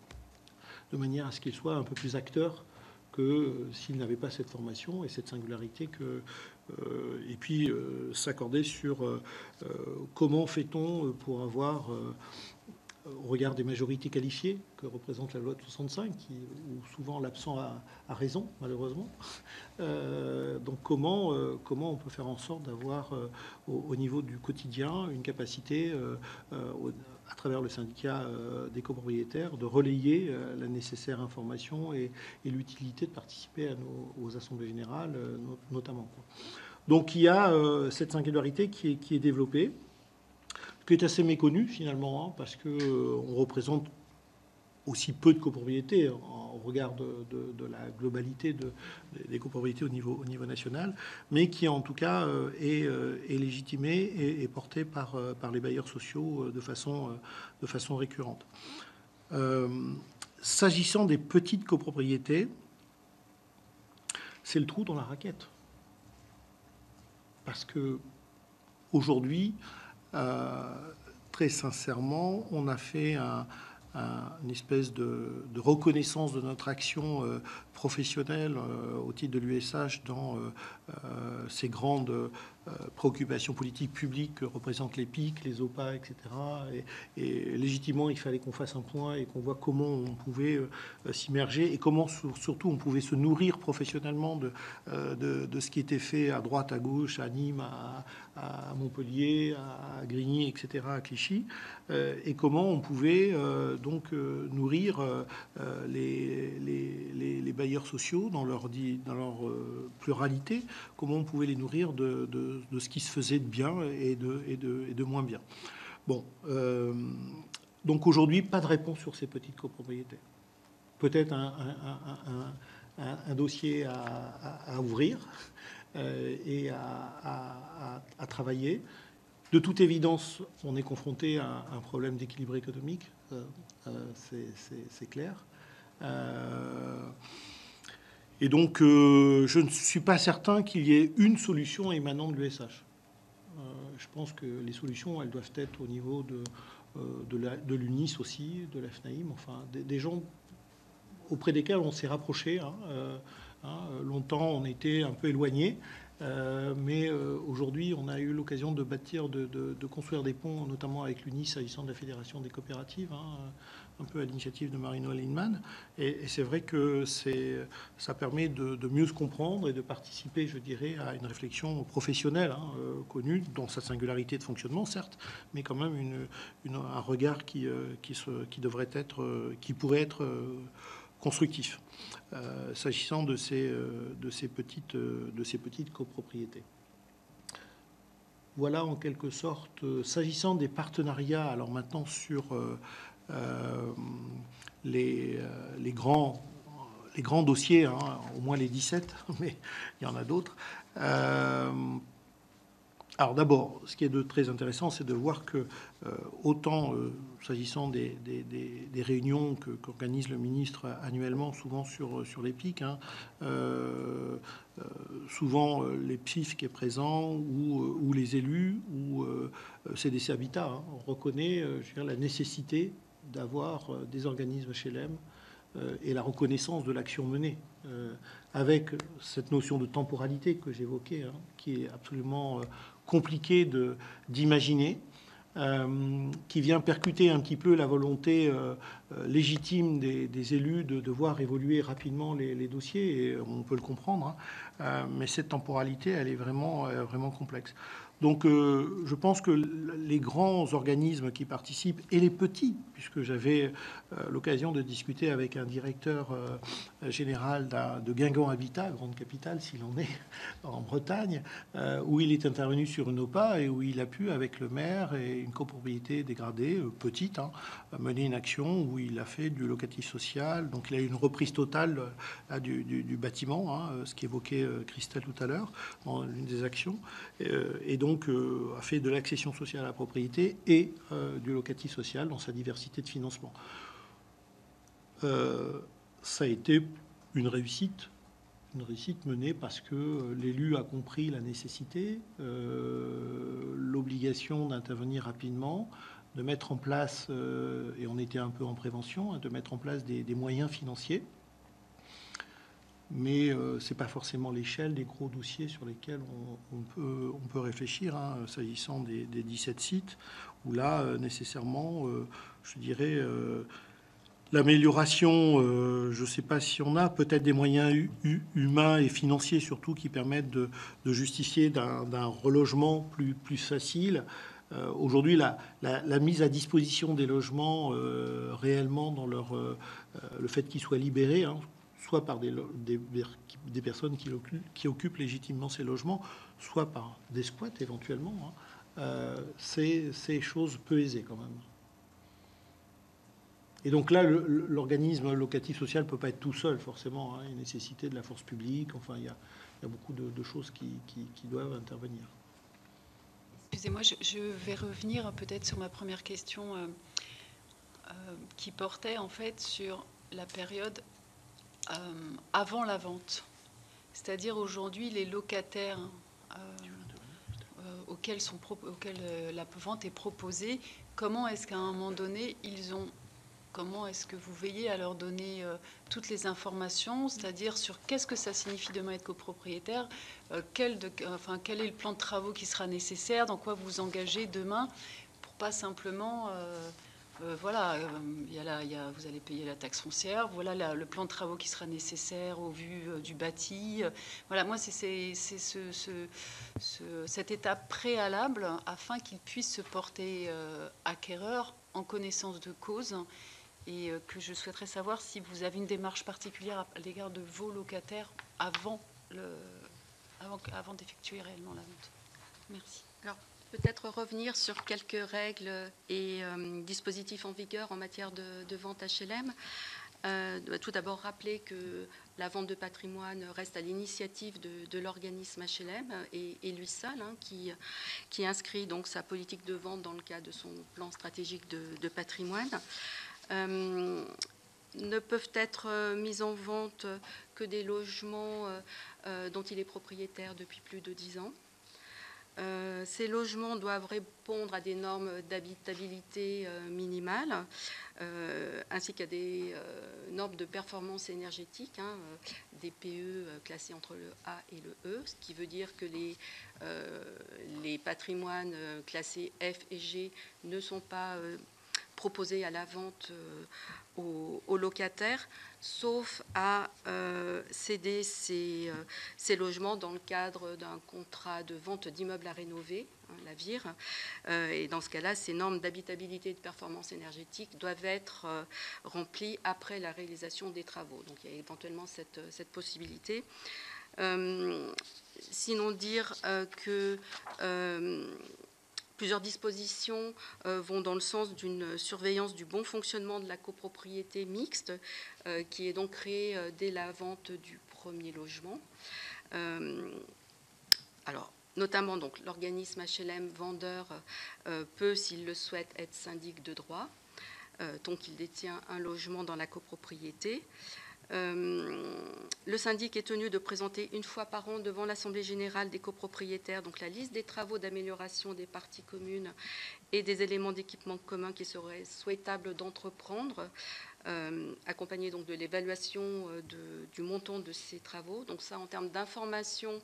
de manière à ce qu'ils soient un peu plus acteurs que s'ils n'avaient pas cette formation et cette singularité et puis s'accorder sur comment fait-on pour avoir, au regard des majorités qualifiées que représente la loi de 65, où souvent l'absent a raison, malheureusement. Donc comment on peut faire en sorte d'avoir au niveau du quotidien une capacité, à travers le syndicat des copropriétaires, de relayer la nécessaire information et l'utilité de participer aux assemblées générales, notamment. Donc il y a cette singularité qui est développée, qui est assez méconnu finalement, parce qu'on représente aussi peu de copropriétés au regard de la globalité des copropriétés au niveau national, mais qui en tout cas est légitimée et portée par les bailleurs sociaux de façon récurrente. S'agissant des petites copropriétés, c'est le trou dans la raquette. Parce que aujourd'hui, très sincèrement, on a fait une espèce de reconnaissance de notre action professionnelle au titre de l'USH dans ces grandes préoccupations politiques publiques que représentent les PIC, les OPA, etc. Et légitimement, il fallait qu'on fasse un point et qu'on voit comment on pouvait s'immerger et comment surtout on pouvait se nourrir professionnellement de ce qui était fait à droite, à gauche, à Nîmes, à Montpellier, à Grigny, etc., à Clichy, et comment on pouvait donc nourrir les bailleurs sociaux dans leur pluralité, comment on pouvait les nourrir de ce qui se faisait de bien et de moins bien. Bon, donc aujourd'hui, pas de réponse sur ces petites copropriétés. Peut-être un dossier à ouvrir et à travailler. De toute évidence, on est confronté à un problème d'équilibre économique, c'est clair. Et donc, je ne suis pas certain qu'il y ait une solution émanant de l'USH. Je pense que les solutions, elles doivent être au niveau de l'UNIS aussi, de la FNAIM, enfin, des gens auprès desquels on s'est rapproché. Longtemps, on était un peu éloignés. Mais aujourd'hui, on a eu l'occasion de bâtir, de construire des ponts, notamment avec l'UNIS, s'agissant de la Fédération des coopératives, un peu à l'initiative de Marino Lindman. Et c'est vrai que ça permet de mieux se comprendre et de participer, je dirais, à une réflexion professionnelle, connue, dans sa singularité de fonctionnement, certes, mais quand même un regard qui pourrait être constructif, s'agissant de ces petites copropriétés. Voilà en quelque sorte, s'agissant des partenariats, alors maintenant sur les grands dossiers, au moins les 17, mais il y en a d'autres. Alors d'abord, ce qui est de très intéressant, c'est de voir que autant s'agissant des réunions qu'organise le ministre annuellement, souvent sur les PIC, souvent les PIF qui est présent ou les élus ou CDC Habitat, on reconnaît la nécessité d'avoir des organismes HLM et la reconnaissance de l'action menée, avec cette notion de temporalité que j'évoquais, qui est absolument compliqué d'imaginer, qui vient percuter un petit peu la volonté légitime des élus de voir évoluer rapidement les dossiers, et on peut le comprendre, mais cette temporalité, elle est vraiment complexe. Donc je pense que les grands organismes qui participent, et les petits, puisque j'avais l'occasion de discuter avec un directeur général de Guingamp Habitat, grande capitale s'il en est, en Bretagne, où il est intervenu sur une OPA et où il a pu, avec le maire et une copropriété dégradée, petite, mener une action où il a fait du locatif social. Donc il a eu une reprise totale du bâtiment, ce qu'évoquait Christelle tout à l'heure, dans l'une des actions. Et donc a fait de l'accession sociale à la propriété et du locatif social dans sa diversité de financement. Ça a été une réussite menée parce que l'élu a compris la nécessité, l'obligation d'intervenir rapidement, de mettre en place, et on était un peu en prévention, de mettre en place des moyens financiers. Mais ce n'est pas forcément l'échelle des gros dossiers sur lesquels on peut réfléchir, s'agissant des 17 sites, où là, nécessairement, je dirais, l'amélioration, je ne sais pas si on a peut-être des moyens humains et financiers surtout qui permettent de justifier d'un relogement plus facile. Aujourd'hui, la mise à disposition des logements réellement dans le fait qu'ils soient libérés, soit par des personnes qui occupent légitimement ces logements, soit par des squats éventuellement, c'est chose peu aisée quand même. Et donc là, l'organisme locatif social ne peut pas être tout seul, forcément. Il y a une nécessité de la force publique. Enfin, il y a beaucoup de choses qui doivent intervenir. Excusez-moi, je vais revenir peut-être sur ma première question qui portait en fait sur la période avant la vente. C'est-à-dire aujourd'hui, les locataires auxquels la vente est proposée, comment est-ce qu'à un moment donné, comment est-ce que vous veillez à leur donner toutes les informations, c'est-à-dire sur qu'est-ce que ça signifie demain être copropriétaire, quel est le plan de travaux qui sera nécessaire, dans quoi vous vous engagez demain, pour pas simplement... vous allez payer la taxe foncière, voilà le plan de travaux qui sera nécessaire au vu du bâti. Voilà, moi, c'est cette étape préalable afin qu'ils puissent se porter acquéreurs en connaissance de cause, et que je souhaiterais savoir si vous avez une démarche particulière à l'égard de vos locataires avant d'effectuer réellement la vente. Merci. Alors, peut-être revenir sur quelques règles et dispositifs en vigueur en matière de vente HLM. Tout d'abord rappeler que la vente de patrimoine reste à l'initiative de l'organisme HLM et lui seul, qui inscrit donc sa politique de vente dans le cadre de son plan stratégique de patrimoine. Ne peuvent être mis en vente que des logements dont il est propriétaire depuis plus de 10 ans. Ces logements doivent répondre à des normes d'habitabilité minimales, ainsi qu'à des normes de performance énergétique, des PE classés entre le A et le E, ce qui veut dire que les patrimoines classés F et G ne sont pas proposés à la vente aux locataires, sauf à céder ces logements dans le cadre d'un contrat de vente d'immeubles à rénover, la VIR. Et dans ce cas-là, ces normes d'habitabilité et de performance énergétique doivent être remplies après la réalisation des travaux. Donc il y a éventuellement cette possibilité. Sinon dire que... plusieurs dispositions vont dans le sens d'une surveillance du bon fonctionnement de la copropriété mixte, qui est donc créée dès la vente du premier logement. Alors, notamment, donc, l'organisme HLM vendeur peut, s'il le souhaite, être syndic de droit, tant qu'il détient un logement dans la copropriété. Le syndic est tenu de présenter une fois par an devant l'Assemblée générale des copropriétaires donc la liste des travaux d'amélioration des parties communes et des éléments d'équipement commun qui seraient souhaitables d'entreprendre, accompagné donc de l'évaluation du montant de ces travaux. Donc ça, en termes d'information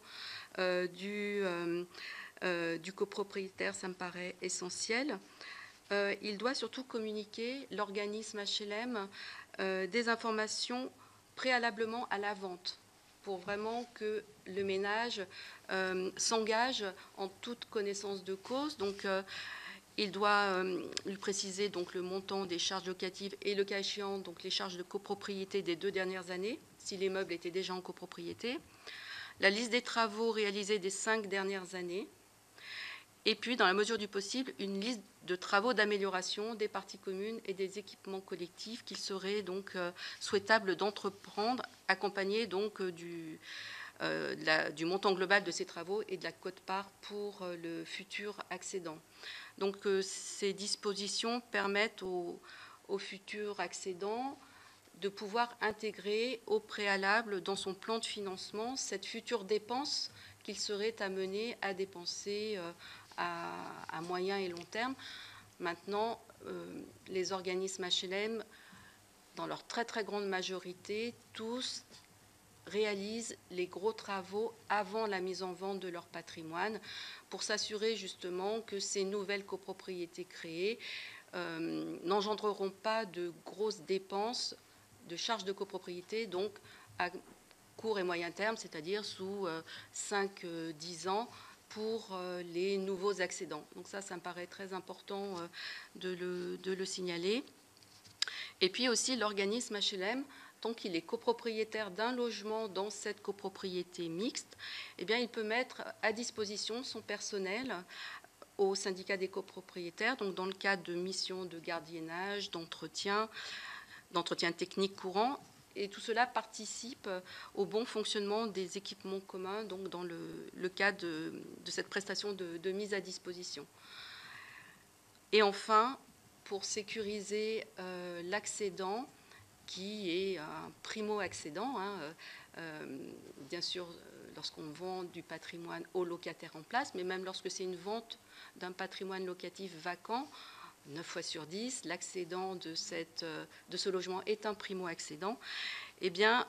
du copropriétaire, ça me paraît essentiel. Il doit surtout communiquer, l'organisme HLM, des informations préalablement à la vente pour vraiment que le ménage s'engage en toute connaissance de cause. Donc, il doit lui préciser donc, le montant des charges locatives et, le cas échéant, donc, les charges de copropriété des 2 dernières années, si les meubles étaient déjà en copropriété, la liste des travaux réalisés des 5 dernières années, et puis, dans la mesure du possible, une liste de travaux d'amélioration des parties communes et des équipements collectifs qu'il serait donc souhaitable d'entreprendre, accompagnés donc du montant global de ces travaux et de la quote-part pour le futur accédant. Donc, ces dispositions permettent au futur accédant de pouvoir intégrer au préalable dans son plan de financement cette future dépense qu'il serait amené à dépenser à moyen et long terme. Maintenant, les organismes HLM, dans leur très très grande majorité, tous réalisent les gros travaux avant la mise en vente de leur patrimoine pour s'assurer justement que ces nouvelles copropriétés créées n'engendreront pas de grosses dépenses de charges de copropriété, donc à court et moyen terme, c'est-à-dire sous 5-10 ans, pour les nouveaux accédants. Donc ça me paraît très important de le signaler. Et puis aussi l'organisme HLM, tant qu'il est copropriétaire d'un logement dans cette copropriété mixte, eh bien, il peut mettre à disposition son personnel au syndicat des copropriétaires, donc dans le cadre de missions de gardiennage, d'entretien technique courant. Et tout cela participe au bon fonctionnement des équipements communs, donc dans le cadre de cette prestation de mise à disposition. Et enfin, pour sécuriser l'accédant, qui est un primo-accédant, bien sûr, lorsqu'on vend du patrimoine aux locataires en place, mais même lorsque c'est une vente d'un patrimoine locatif vacant, 9 fois sur 10, l'accédant de ce logement est un primo-accédant. Eh bien,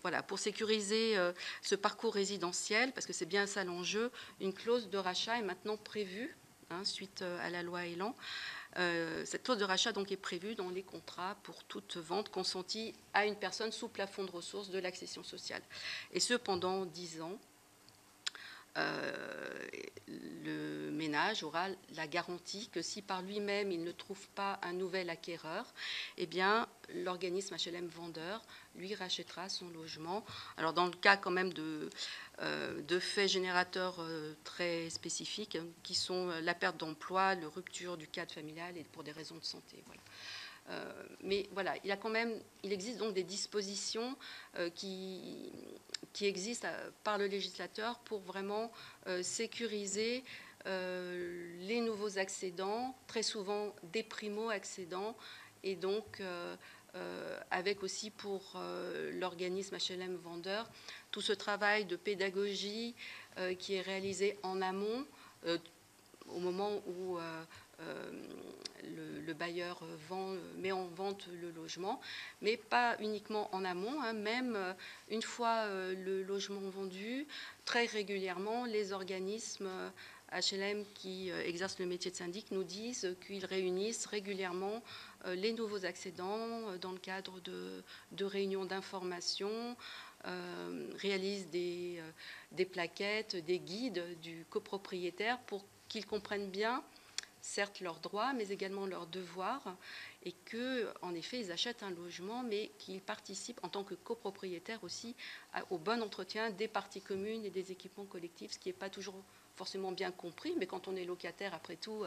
voilà, pour sécuriser ce parcours résidentiel, parce que c'est bien ça l'enjeu, une clause de rachat est maintenant prévue, suite à la loi Elan. Cette clause de rachat donc, est prévue dans les contrats pour toute vente consentie à une personne sous plafond de ressources de l'accession sociale. Et ce, pendant 10 ans. Le ménage aura la garantie que si par lui-même il ne trouve pas un nouvel acquéreur, eh bien l'organisme HLM vendeur lui rachètera son logement. Alors dans le cas quand même de faits générateurs très spécifiques, qui sont la perte d'emploi, la rupture du cadre familial et pour des raisons de santé. Voilà. Mais voilà, il existe donc des dispositions qui existent par le législateur pour vraiment sécuriser les nouveaux accédants, très souvent des primo-accédants, et donc avec aussi pour l'organisme HLM vendeur tout ce travail de pédagogie qui est réalisé en amont au moment où le bailleur met en vente le logement, mais pas uniquement en amont, même une fois le logement vendu, très régulièrement, les organismes HLM qui exercent le métier de syndic nous disent qu'ils réunissent régulièrement les nouveaux accédants dans le cadre de réunions d'information, réalisent des plaquettes, des guides du copropriétaire pour qu'ils comprennent bien certes leurs droits, mais également leurs devoirs, et qu'en effet, ils achètent un logement, mais qu'ils participent en tant que copropriétaires aussi au bon entretien des parties communes et des équipements collectifs, ce qui n'est pas toujours forcément bien compris, mais quand on est locataire, après tout,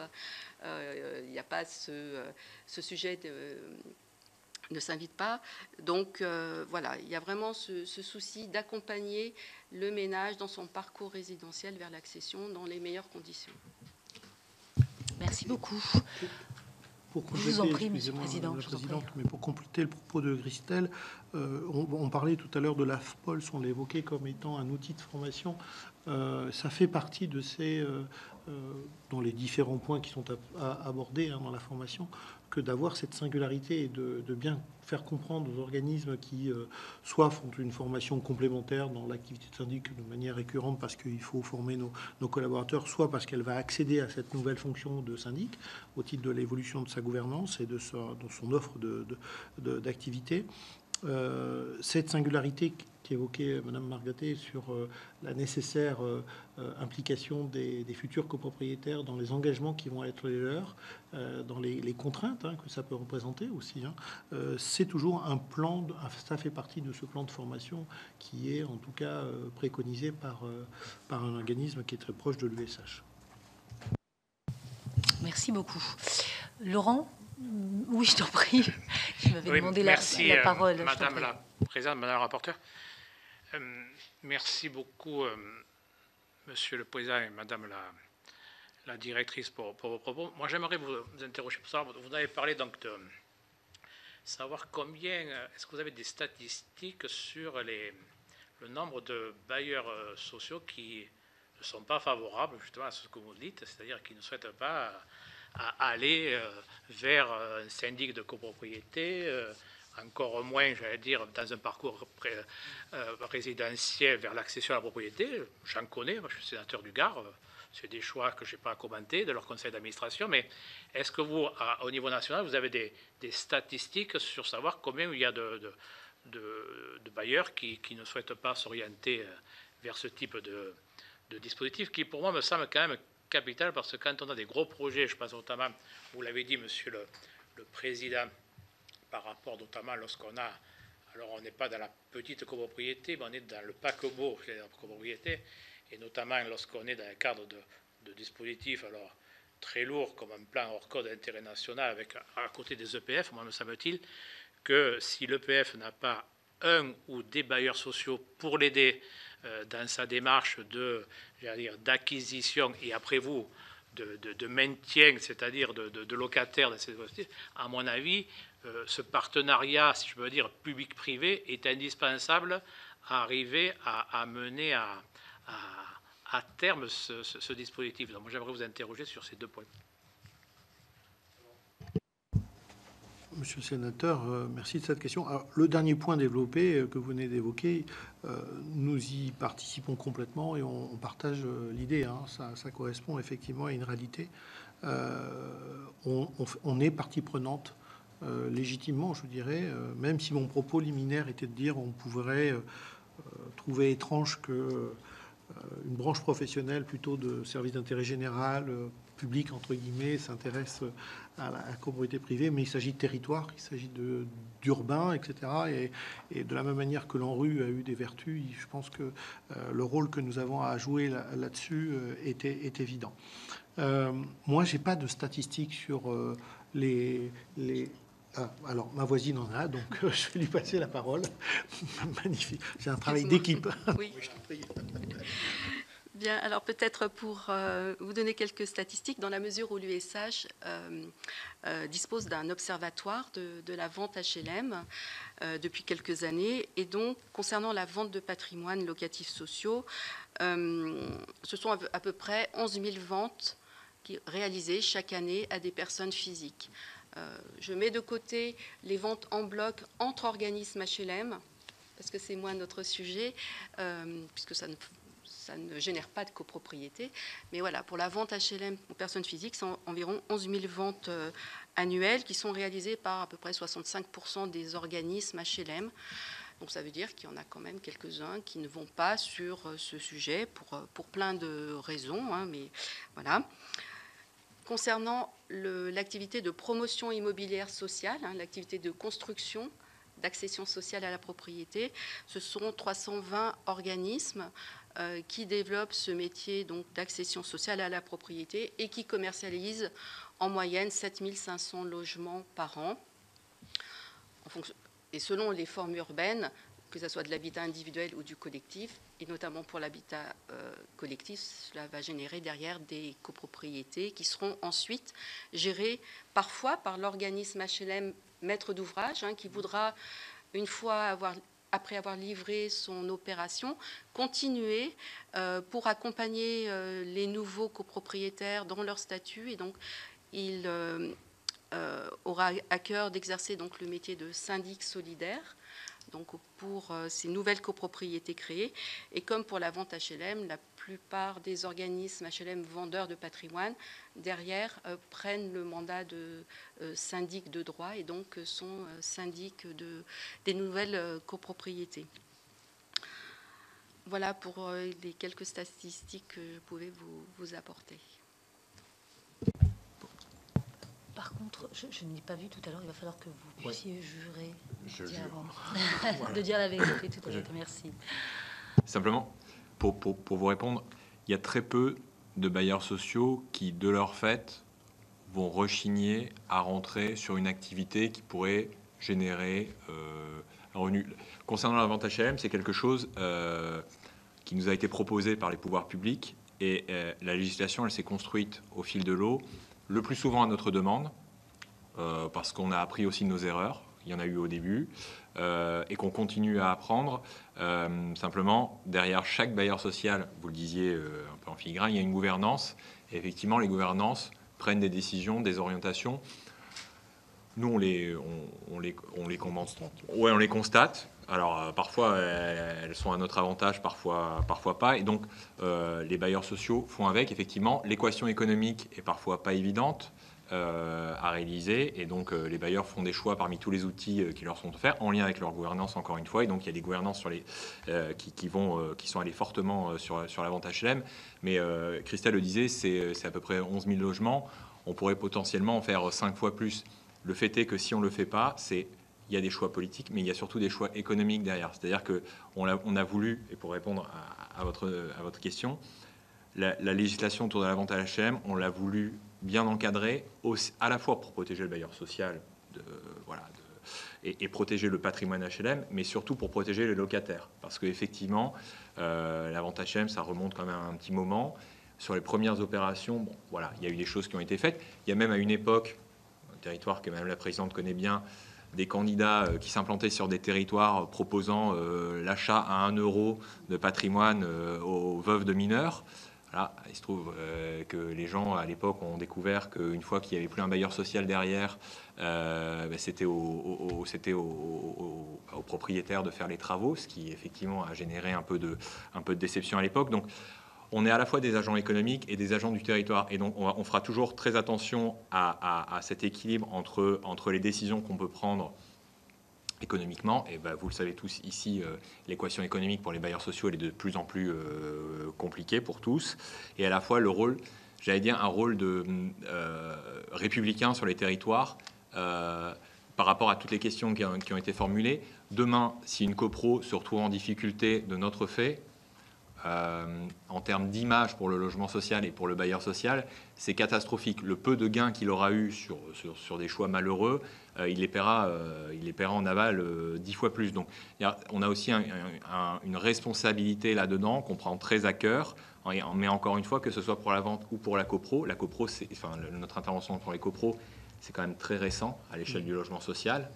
il n'y a pas ce sujet ne s'invite pas. Donc voilà, il y a vraiment ce souci d'accompagner le ménage dans son parcours résidentiel vers l'accession dans les meilleures conditions. Merci beaucoup. Pour compléter, je vous en prie, Monsieur le Président. Mais pour compléter le propos de Christelle, on parlait tout à l'heure de l'AFPOLS, on l'évoquait comme étant un outil de formation. Ça fait partie de ces, dans les différents points qui sont abordés dans la formation, que d'avoir cette singularité et de bien faire comprendre aux organismes qui soit font une formation complémentaire dans l'activité de syndic de manière récurrente parce qu'il faut former nos collaborateurs, soit parce qu'elle va accéder à cette nouvelle fonction de syndic au titre de l'évolution de sa gouvernance et de son offre d'activité. Cette singularité qu'évoquait Mme Margaté sur la nécessaire implication des futurs copropriétaires dans les engagements qui vont être les leurs, dans les contraintes que ça peut représenter aussi, c'est toujours un plan, ça fait partie de ce plan de formation qui est en tout cas préconisé par un organisme qui est très proche de l'USH. Merci beaucoup. Laurent? Oui, je t'en prie. Je m'avais demandé la parole. Madame la Présidente, Madame la rapporteure. Merci beaucoup, Monsieur le Président et Madame la Directrice pour vos propos. Moi, j'aimerais vous interroger pour savoir, vous avez parlé donc de savoir combien, est-ce que vous avez des statistiques sur le nombre de bailleurs sociaux qui ne sont pas favorables justement à ce que vous dites, c'est-à-dire qui ne souhaitent pas aller vers un syndic de copropriété, encore moins, j'allais dire, dans un parcours résidentiel vers l'accession à la propriété. J'en connais, moi je suis sénateur du Gard, c'est des choix que je n'ai pas à commenter de leur conseil d'administration, mais est-ce que vous, au niveau national, vous avez des statistiques sur savoir combien il y a de bailleurs qui ne souhaitent pas s'orienter vers ce type de dispositif qui, pour moi, me semble quand même capital, parce que quand on a des gros projets, je pense notamment, vous l'avez dit, Monsieur le Président, par rapport notamment lorsqu'on a, alors on n'est pas dans la petite copropriété, mais on est dans le paquebot, c'est-à-dire la copropriété, et notamment lorsqu'on est dans un cadre de dispositifs alors très lourds, comme un plan hors code d'intérêt national, avec à côté des EPF, moi me semble-t-il que si l'EPF n'a pas un ou des bailleurs sociaux pour l'aider dans sa démarche d'acquisition et après vous de maintien, c'est-à-dire de locataires dans ces dispositifs, à mon avis, ce partenariat, si je peux dire, public-privé est indispensable à arriver à mener à terme ce dispositif. Donc moi, j'aimerais vous interroger sur ces deux points. Monsieur le sénateur, merci de cette question. Alors, le dernier point développé que vous venez d'évoquer, nous y participons complètement et on partage l'idée. Ça correspond effectivement à une réalité. On est partie prenante légitimement, je dirais, même si mon propos liminaire était de dire on pourrait trouver étrange que une branche professionnelle plutôt de service d'intérêt général, public entre guillemets, s'intéresse à la copropriété privée, mais il s'agit de territoire, il s'agit d'urbain, etc. Et de la même manière que l'ANRU a eu des vertus, je pense que le rôle que nous avons à jouer là-dessus est évident. Moi, j'ai pas de statistiques sur alors, ma voisine en a, donc je vais lui passer la parole. Magnifique. C'est un travail d'équipe. Oui. Bien, alors peut-être pour vous donner quelques statistiques, dans la mesure où l'USH dispose d'un observatoire de la vente HLM depuis quelques années. Et donc, concernant la vente de patrimoine locatifs sociaux, ce sont à peu près 11 000 ventes réalisées chaque année à des personnes physiques. Je mets de côté les ventes en bloc entre organismes HLM, parce que c'est moins notre sujet, puisque ça ne génère pas de copropriété. Mais voilà, pour la vente HLM aux personnes physiques, c'est environ 11 000 ventes annuelles qui sont réalisées par à peu près 65% des organismes HLM. Donc ça veut dire qu'il y en a quand même quelques-uns qui ne vont pas sur ce sujet pour plein de raisons, mais voilà. Concernant l'activité de promotion immobilière sociale, l'activité de construction, d'accession sociale à la propriété, ce sont 320 organismes qui développent ce métier d'accession sociale à la propriété et qui commercialisent en moyenne 7 500 logements par an. Et selon les formes urbaines, que ce soit de l'habitat individuel ou du collectif, et notamment pour l'habitat collectif, cela va générer derrière des copropriétés qui seront ensuite gérées parfois par l'organisme HLM maître d'ouvrage, qui voudra, une fois après avoir livré son opération, continuer pour accompagner les nouveaux copropriétaires dans leur statut. Et donc, il aura à cœur d'exercer le métier de syndic solidaire. donc pour ces nouvelles copropriétés créées. Et comme pour la vente HLM, la plupart des organismes HLM vendeurs de patrimoine, derrière, prennent le mandat de syndic de droit et donc sont syndics des nouvelles copropriétés. Voilà pour les quelques statistiques que je pouvais vous apporter. Par contre, je n'ai pas vu tout à l'heure, il va falloir que vous puissiez jurer Voilà. de dire la vérité tout à l'heure. Merci. Simplement, pour vous répondre, il y a très peu de bailleurs sociaux qui, de leur fait, vont rechigner à rentrer sur une activité qui pourrait générer un revenu. Concernant la vente HLM, c'est quelque chose qui nous a été proposé par les pouvoirs publics et la législation, elle s'est construite au fil de l'eau, le plus souvent à notre demande, parce qu'on a appris aussi de nos erreurs, il y en a eu au début, et qu'on continue à apprendre. Simplement, derrière chaque bailleur social, vous le disiez un peu en filigrane, il y a une gouvernance, et effectivement, les gouvernances prennent des décisions, des orientations. Nous, on les constate. Alors, parfois, elles sont à notre avantage, parfois pas. Et donc, les bailleurs sociaux font avec. Effectivement, l'équation économique est parfois pas évidente à réaliser. Et donc, les bailleurs font des choix parmi tous les outils qui leur sont offerts, en lien avec leur gouvernance, encore une fois. Et donc, il y a des gouvernances qui sont allées fortement sur la vente HLM. Mais Christelle le disait, c'est à peu près 11 000 logements. On pourrait potentiellement en faire 5 fois plus. Le fait est que si on ne le fait pas, il y a des choix politiques, mais il y a surtout des choix économiques derrière. C'est-à-dire qu'on a voulu, et pour répondre à votre question, la législation autour de la vente à l'HLM, on l'a voulu bien encadrer, à la fois pour protéger le bailleur social et protéger le patrimoine HLM, mais surtout pour protéger les locataires. Parce qu'effectivement, la vente HLM, ça remonte quand même à un petit moment. Sur les premières opérations, il y a eu des choses qui ont été faites. Il y a même à une époque, territoire que Madame la Présidente connaît bien, des candidats qui s'implantaient sur des territoires proposant l'achat à 1 € de patrimoine aux veuves de mineurs. Là, il se trouve que les gens, à l'époque, ont découvert qu'une fois qu'il n'y avait plus un bailleur social derrière, c'était aux propriétaires de faire les travaux, ce qui, effectivement, a généré un peu de déception à l'époque. Donc, on est à la fois des agents économiques et des agents du territoire. Et donc, on fera toujours très attention à cet équilibre entre les décisions qu'on peut prendre économiquement. Et vous le savez tous ici, l'équation économique pour les bailleurs sociaux, elle est de plus en plus compliquée pour tous. Et à la fois, le rôle, j'allais dire, un rôle de républicain sur les territoires par rapport à toutes les questions qui ont été formulées. Demain, si une copro se retrouve en difficulté de notre fait, en termes d'image pour le logement social et pour le bailleur social, c'est catastrophique. Le peu de gains qu'il aura eu sur des choix malheureux, il les paiera en aval 10 fois plus. Donc on a aussi une responsabilité là-dedans qu'on prend très à cœur. Mais encore une fois, que ce soit pour la vente ou pour la copro, notre intervention pour les copros, c'est quand même très récent à l'échelle du logement social.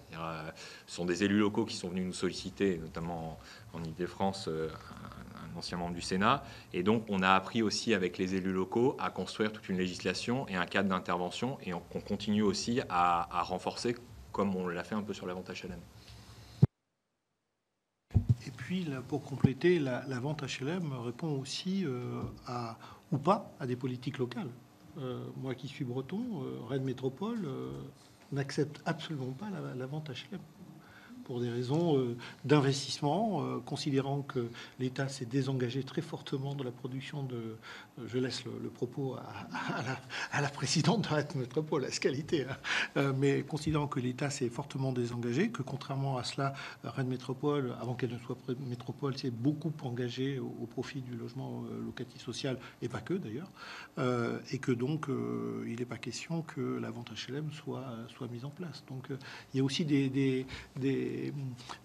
Ce sont des élus locaux qui sont venus nous solliciter, notamment en Île-de-France, un ancien membre du Sénat. Et donc, on a appris aussi avec les élus locaux à construire toute une législation et un cadre d'intervention. Et on continue aussi à renforcer, comme on l'a fait un peu sur la vente HLM. Et puis, là, pour compléter, la vente HLM répond aussi ou pas à des politiques locales. Moi qui suis breton, Rennes Métropole n'accepte absolument pas la vente HLM pour des raisons d'investissement, considérant que l'État s'est désengagé très fortement de la production de... Je laisse le propos à la présidente de Rennes Métropole, à ce qualité, hein, mais considérant que l'État s'est fortement désengagé, que contrairement à cela, Rennes Métropole, avant qu'elle ne soit métropole, s'est beaucoup engagée au profit du logement locatif social, et pas que d'ailleurs, et que donc il n'est pas question que la vente HLM soit mise en place. Donc il y a aussi des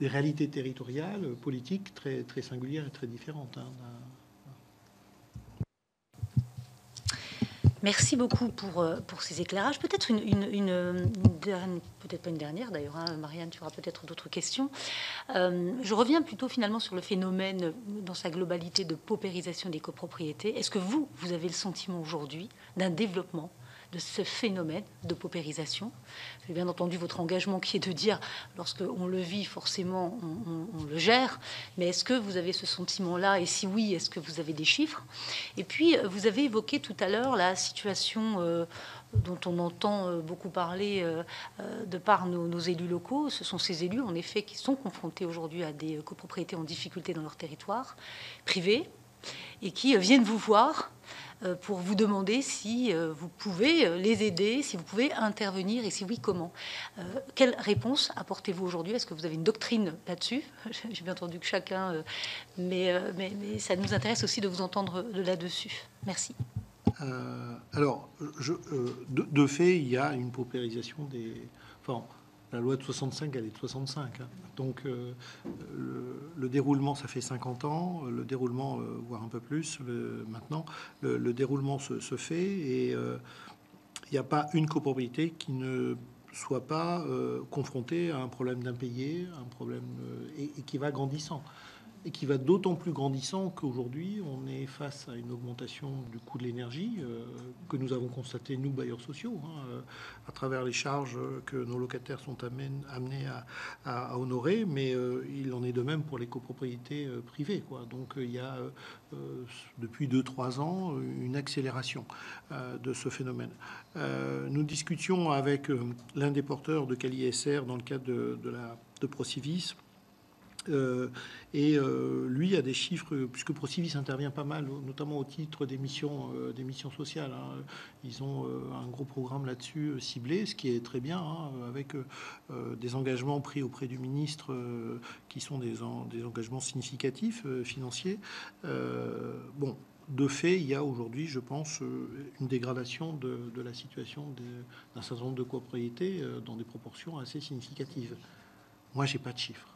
réalités territoriales, politiques très, très singulières et très différentes. Hein. Merci beaucoup pour ces éclairages. Peut-être peut-être pas une dernière d'ailleurs, hein. Marianne, tu auras peut-être d'autres questions. Je reviens plutôt finalement sur le phénomène dans sa globalité de paupérisation des copropriétés. Est-ce que vous avez le sentiment aujourd'hui d'un développement de ce phénomène de paupérisation. J'ai bien entendu votre engagement qui est de dire, lorsqu'on le vit, forcément, on le gère. Mais est-ce que vous avez ce sentiment-là? Et si oui, est-ce que vous avez des chiffres? Et puis, vous avez évoqué tout à l'heure la situation dont on entend beaucoup parler de par nos élus locaux. Ce sont ces élus, en effet, qui sont confrontés aujourd'hui à des copropriétés en difficulté dans leur territoire privé et qui viennent vous voir pour vous demander si vous pouvez les aider, si vous pouvez intervenir et si oui, comment. Quelle réponse apportez-vous aujourd'hui? Est-ce que vous avez une doctrine là-dessus? J'ai bien entendu que chacun, mais ça nous intéresse aussi de vous entendre là-dessus. Merci. Alors, de fait, il y a une paupérisation des... Enfin, la loi de 65, elle est de 65. Hein. Donc, le déroulement, ça fait 50 ans. Le déroulement, voire un peu plus, maintenant, le déroulement se fait. Et il n'y a pas une copropriété qui ne soit pas confrontée à un problème d'impayé, un problème et qui va grandissant. Et qui va d'autant plus grandissant qu'aujourd'hui, on est face à une augmentation du coût de l'énergie que nous avons constaté, nous, bailleurs sociaux, hein, à travers les charges que nos locataires sont amenés à honorer, mais il en est de même pour les copropriétés privées, quoi. Donc il y a, depuis 2-3 ans, une accélération de ce phénomène. Nous discutions avec l'un des porteurs de CaliSR dans le cadre de Procivis, lui a des chiffres, puisque Procivis intervient pas mal, notamment au titre des missions sociales. Hein. Ils ont un gros programme là-dessus ciblé, ce qui est très bien, hein, avec des engagements pris auprès du ministre qui sont des engagements significatifs financiers. Bon, de fait, il y a aujourd'hui, je pense, une dégradation de la situation d'un certain nombre de copropriétés dans des proportions assez significatives. Moi, j'ai pas de chiffres.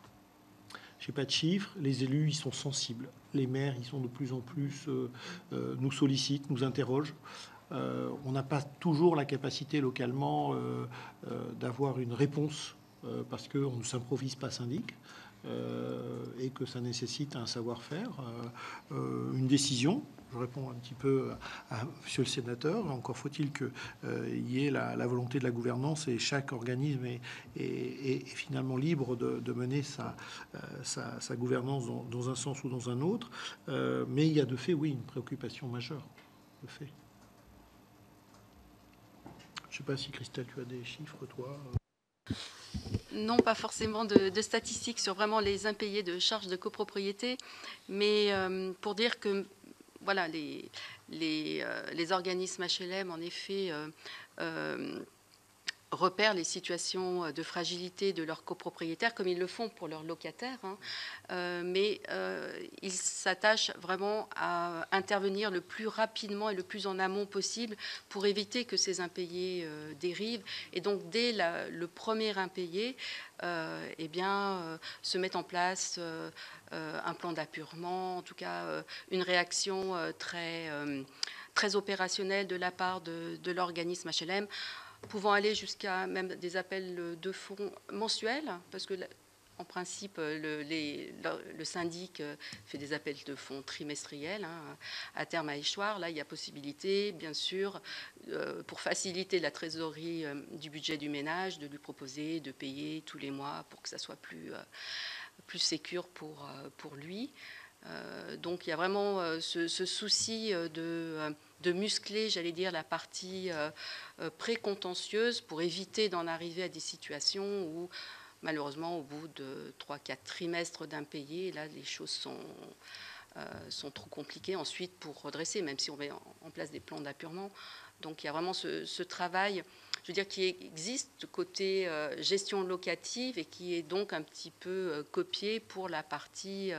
Je n'ai pas de chiffres. Les élus, ils sont sensibles. Les maires, ils sont de plus en plus, nous sollicitent, nous interrogent. On n'a pas toujours la capacité localement d'avoir une réponse parce qu'on ne s'improvise pas syndic et que ça nécessite un savoir-faire, une décision. Je réponds un petit peu à Monsieur le sénateur. Encore faut-il qu'il y ait la volonté de la gouvernance et chaque organisme est finalement libre de mener sa gouvernance dans un sens ou dans un autre. Mais il y a de fait, oui, une préoccupation majeure. De fait. Je ne sais pas si Christelle, tu as des chiffres, toi. Non, pas forcément de statistiques sur vraiment les impayés de charges de copropriété, mais pour dire que voilà, les organismes HLM, en effet, repèrent les situations de fragilité de leurs copropriétaires, comme ils le font pour leurs locataires, hein. Mais ils s'attachent vraiment à intervenir le plus rapidement et le plus en amont possible pour éviter que ces impayés dérivent. Et donc, dès le premier impayé, eh bien, se met en place un plan d'appurement, en tout cas une réaction très opérationnelle de la part de l'organisme HLM, pouvant aller jusqu'à même des appels de fonds mensuels, parce que en principe, le syndic fait des appels de fonds trimestriels, hein, à terme à échoir. Là, il y a possibilité, bien sûr, pour faciliter la trésorerie du budget du ménage, de lui proposer de payer tous les mois pour que ça soit plus sécure pour lui. Donc il y a vraiment ce souci de muscler, j'allais dire, la partie pré-contentieuse pour éviter d'en arriver à des situations où, malheureusement, au bout de 3-4 trimestres d'impayés, là, les choses sont trop compliquées ensuite pour redresser, même si on met en place des plans d'appurement. Donc il y a vraiment ce travail, je veux dire, qui existe côté gestion locative et qui est donc un petit peu copié pour la partie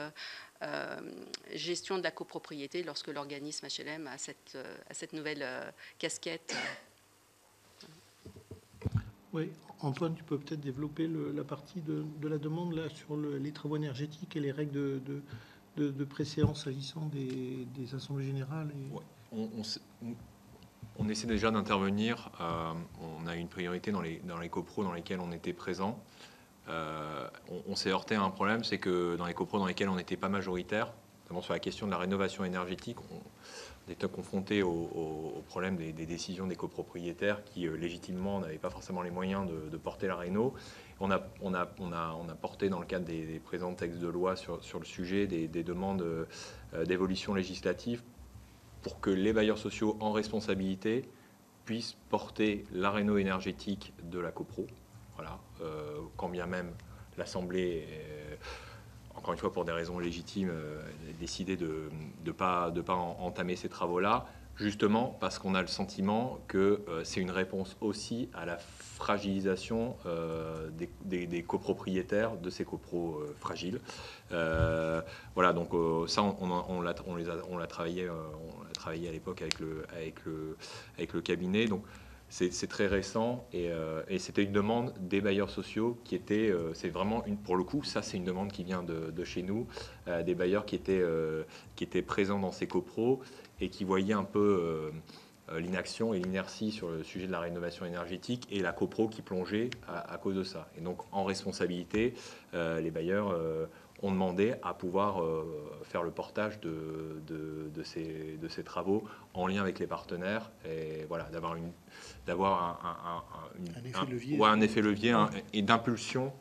gestion de la copropriété lorsque l'organisme HLM a cette nouvelle casquette. Oui, Antoine, tu peux peut-être développer la partie de la demande là, sur les travaux énergétiques et les règles de préséance agissant des assemblées générales. Ouais, on essaie déjà d'intervenir. On a une priorité dans les copros dans lesquels on était présent. On s'est heurté à un problème, c'est que dans les copros dans lesquels on n'était pas majoritaire, notamment sur la question de la rénovation énergétique, on était confronté au problème des décisions des copropriétaires qui, légitimement, n'avaient pas forcément les moyens de porter la réno. On a porté, dans le cadre des présents textes de loi sur le sujet, des demandes d'évolution législative pour que les bailleurs sociaux en responsabilité puissent porter la réno énergétique de la copro. Voilà, quand bien même l'Assemblée, encore une fois pour des raisons légitimes, a décidé de ne pas entamer ces travaux-là, justement parce qu'on a le sentiment que c'est une réponse aussi à la fragilisation des copropriétaires de ces copros fragiles. Voilà, donc ça, on l'a travaillé à l'époque avec le cabinet. Donc, c'est très récent et c'était une demande des bailleurs sociaux qui était, c'est vraiment pour le coup, ça c'est une demande qui vient de chez nous, des bailleurs qui étaient présents dans ces copros et qui voyaient un peu l'inaction et l'inertie sur le sujet de la rénovation énergétique et la copro qui plongeait à cause de ça. Et donc en responsabilité, les bailleurs ont demandé à pouvoir faire le portage de ces travaux en lien avec les partenaires et voilà, d'avoir un effet levier et d'impulsion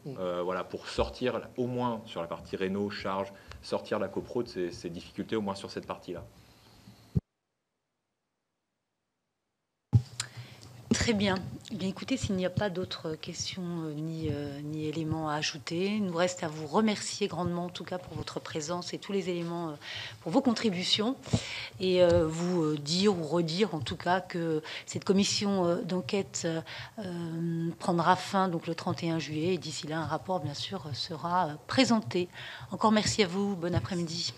voilà, pour sortir au moins sur la partie réno, charge, sortir la copro de ces difficultés au moins sur cette partie-là. Très bien. Bien, écoutez, s'il n'y a pas d'autres questions ni éléments à ajouter, il nous reste à vous remercier grandement, en tout cas, pour votre présence et tous les éléments, pour vos contributions, et vous dire ou redire, en tout cas, que cette commission d'enquête prendra fin donc le 31 juillet, et d'ici là, un rapport, bien sûr, sera présenté. Encore merci à vous. Bon après-midi.